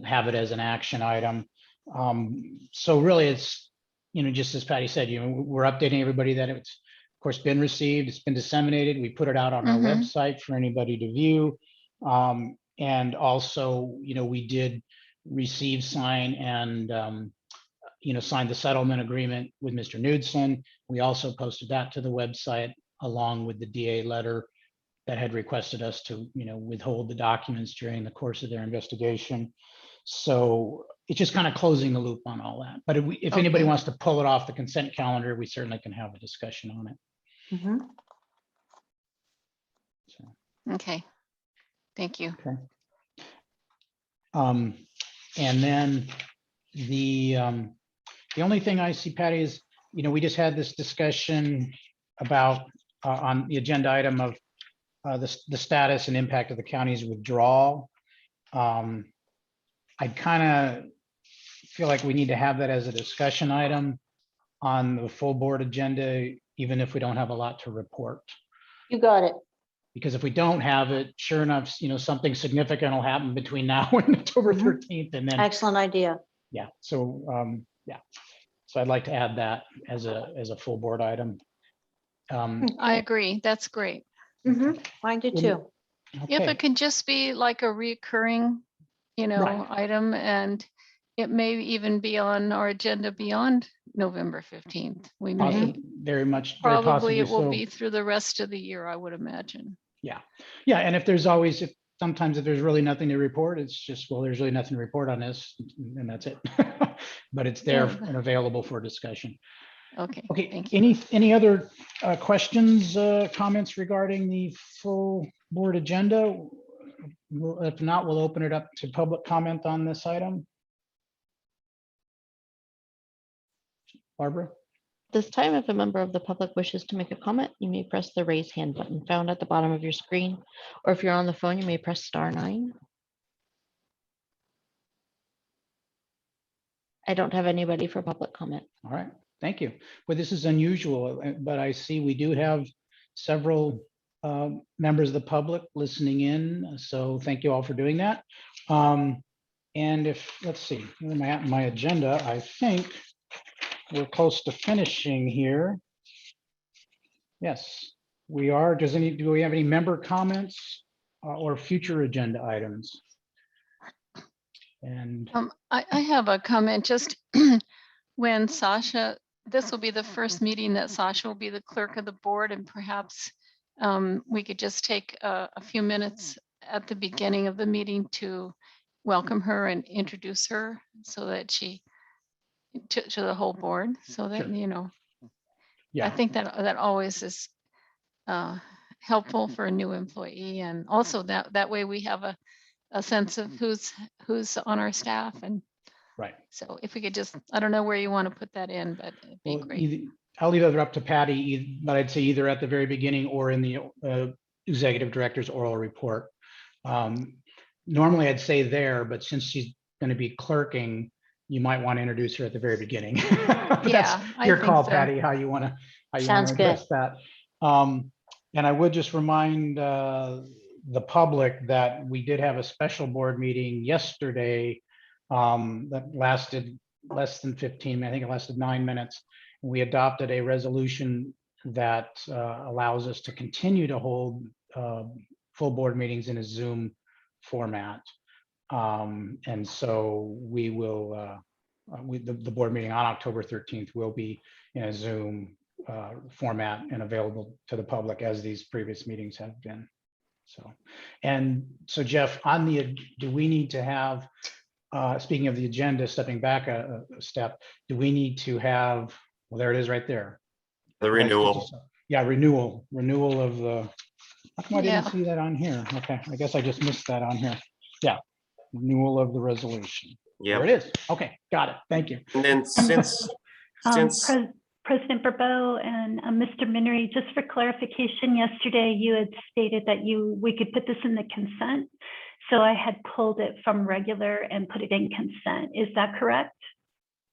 S1: have it as an action item. So really it's, just as Patty said, we're updating everybody that it's, of course, been received, it's been disseminated. We put it out on our
S6: Mhm.
S1: website for anybody to view. And also, we did receive, sign, and signed the settlement agreement with Mr. Knudsen. We also posted that to the website along with the DA letter that had requested us to, withhold the documents during the course of their investigation. So it's just kind of closing the loop on all that. But if anybody
S6: Okay.
S1: wants to pull it off the consent calendar, we certainly can have a discussion on it.
S5: Mhm.
S1: So,
S6: Okay. Thank you.
S1: okay. And then the only thing I see, Patty, is, we just had this discussion about on the agenda item of the status and impact of the county's withdrawal. I kind of feel like we need to have that as a discussion item on the full board agenda, even if we don't have a lot to report.
S5: You got it.
S1: Because if we don't have it, sure enough, something significant will happen between now and October
S5: Mhm.
S1: 13th. And then,
S5: Excellent idea.
S1: yeah, so, yeah. So I'd like to add that as a full board item.
S6: I agree. That's great.
S5: Mhm. Mine do too.
S6: If
S1: Okay,
S6: it can just be like a recurring,
S1: Right.
S6: item, and it may even be on our agenda beyond November 15th. We may,
S1: Possibly, very
S6: probably
S1: possibly
S6: it will
S1: so.
S6: be through the rest of the year, I would imagine.
S1: Yeah, and if sometimes if there's really nothing to report, it's just, well, there's really nothing to report on this, and that's it. But it's there
S6: Yeah.
S1: and available for discussion.
S6: Okay,
S1: Okay,
S6: thank you.
S1: any other questions, comments regarding the full board agenda? If not, we'll open it up to public comment on this item. Barbara?
S3: This time, if a member of the public wishes to make a comment, you may press the raise hand button found at the bottom of your screen. Or if you're on the phone, you may press *9. I don't have anybody for public comment.
S1: All right, thank you. Well, this is unusual, but I see we do have several members of the public listening in. So thank you all for doing that. And let's see, where am I at in my agenda? I think we're close to finishing here. Yes, we are. Do we have any member comments or future agenda items? And
S6: I have a comment, just when Sasha, this will be the first meeting that Sasha will be the clerk of the board, and perhaps we could just take a few minutes at the beginning of the meeting to welcome her and introduce her so that to the whole board, so that,
S1: Sure.
S6: I
S1: yeah,
S6: think that always is helpful for a new employee, and also that way we have a sense of who's on our staff. And
S1: right.
S6: so if we could just, I don't know where you want to put that in, but it'd be
S1: Well,
S6: great.
S1: I'll leave it up to Patty, but I'd say either at the very beginning or in the executive director's oral report. Normally I'd say there, but since she's going to be clerking, you might want to introduce her at the very beginning. But
S6: Yeah,
S1: that's
S6: I
S1: your
S6: think
S1: call,
S6: so.
S1: Patty, how you want to
S5: Sounds good.
S1: address that. And I would just remind the public that we did have a special board meeting yesterday that lasted less than 15, I think it lasted 9 minutes. We adopted a resolution that allows us to continue to hold full board meetings in a Zoom format. And so we will, the board meeting on October 13th will be in a Zoom format and available to the public as these previous meetings have been. So Jeff, do we need to have, speaking of the agenda, stepping back a step, do we need to have, well, there it is right there.
S2: The renewal.
S1: Yeah, renewal of the, how come I
S6: Yeah.
S1: didn't see that on here? Okay, I guess I just missed that on here. Yeah, renewal of the resolution.
S2: Yeah.
S1: There it is. Okay, got it. Thank you.
S2: And then since
S4: President Barbeau and Mr. Minery, just for clarification, yesterday you had stated that we could put this in the consent. So I had pulled it from regular and put it in consent. Is that correct?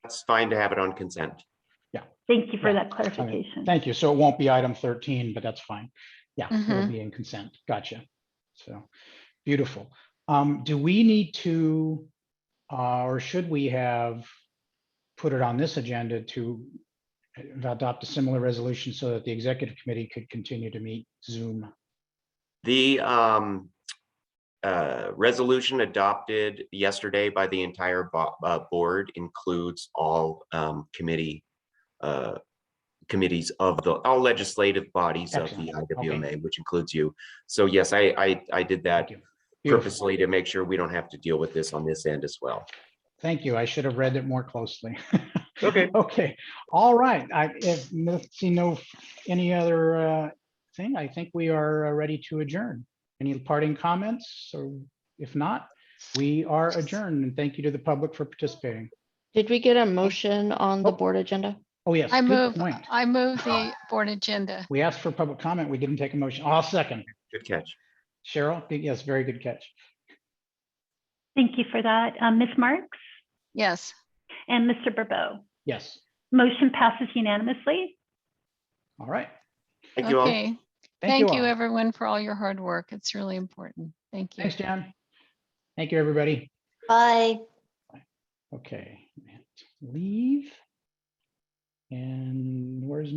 S2: it's fine to have it on consent.
S4: Thank you for
S1: Yeah,
S4: that clarification.
S1: Thank you. So it won't be item 13, but that's fine. Yeah, it'll
S6: Mhm.
S1: be in consent. Gotcha. So beautiful. Do we need to, or should we have put it on this agenda to adopt a similar resolution so that the executive committee could continue to meet Zoom?
S2: The resolution adopted yesterday by the entire board includes all committee committees of all legislative bodies of the
S1: Excellent.
S2: IWMA, which includes you. So yes, I did that
S1: Thank you. Beautiful.
S2: purposely to make sure we don't have to deal with this on this end as well.
S1: Thank you. I should have read it more closely.
S2: Okay.
S1: Okay. All right. See any other thing. I think we are ready to adjourn. Any parting comments? Or if not, we are adjourned. And thank you to the public for participating.
S3: Did we get a motion on the
S1: Oh.
S3: board agenda?
S1: Oh, yes.
S6: I
S1: Good
S6: move,
S1: point.
S6: I move the board agenda.
S1: We asked for public comment. We didn't take a motion. I'll second.
S2: Good catch.
S1: Cheryl, yes, very good catch.
S4: Thank you for that. Ms. Marks
S6: Yes.
S4: and Mr. Barbeau.
S1: Yes.
S4: Motion passes unanimously.
S1: All right.
S2: Thank you all.
S6: Okay.
S1: Thank
S6: Thank you,
S1: all.
S6: everyone, for all your hard work. It's really important. Thank you.
S1: Thanks, Jan. Thank you, everybody.
S5: Bye.
S1: Okay. Leave. And where's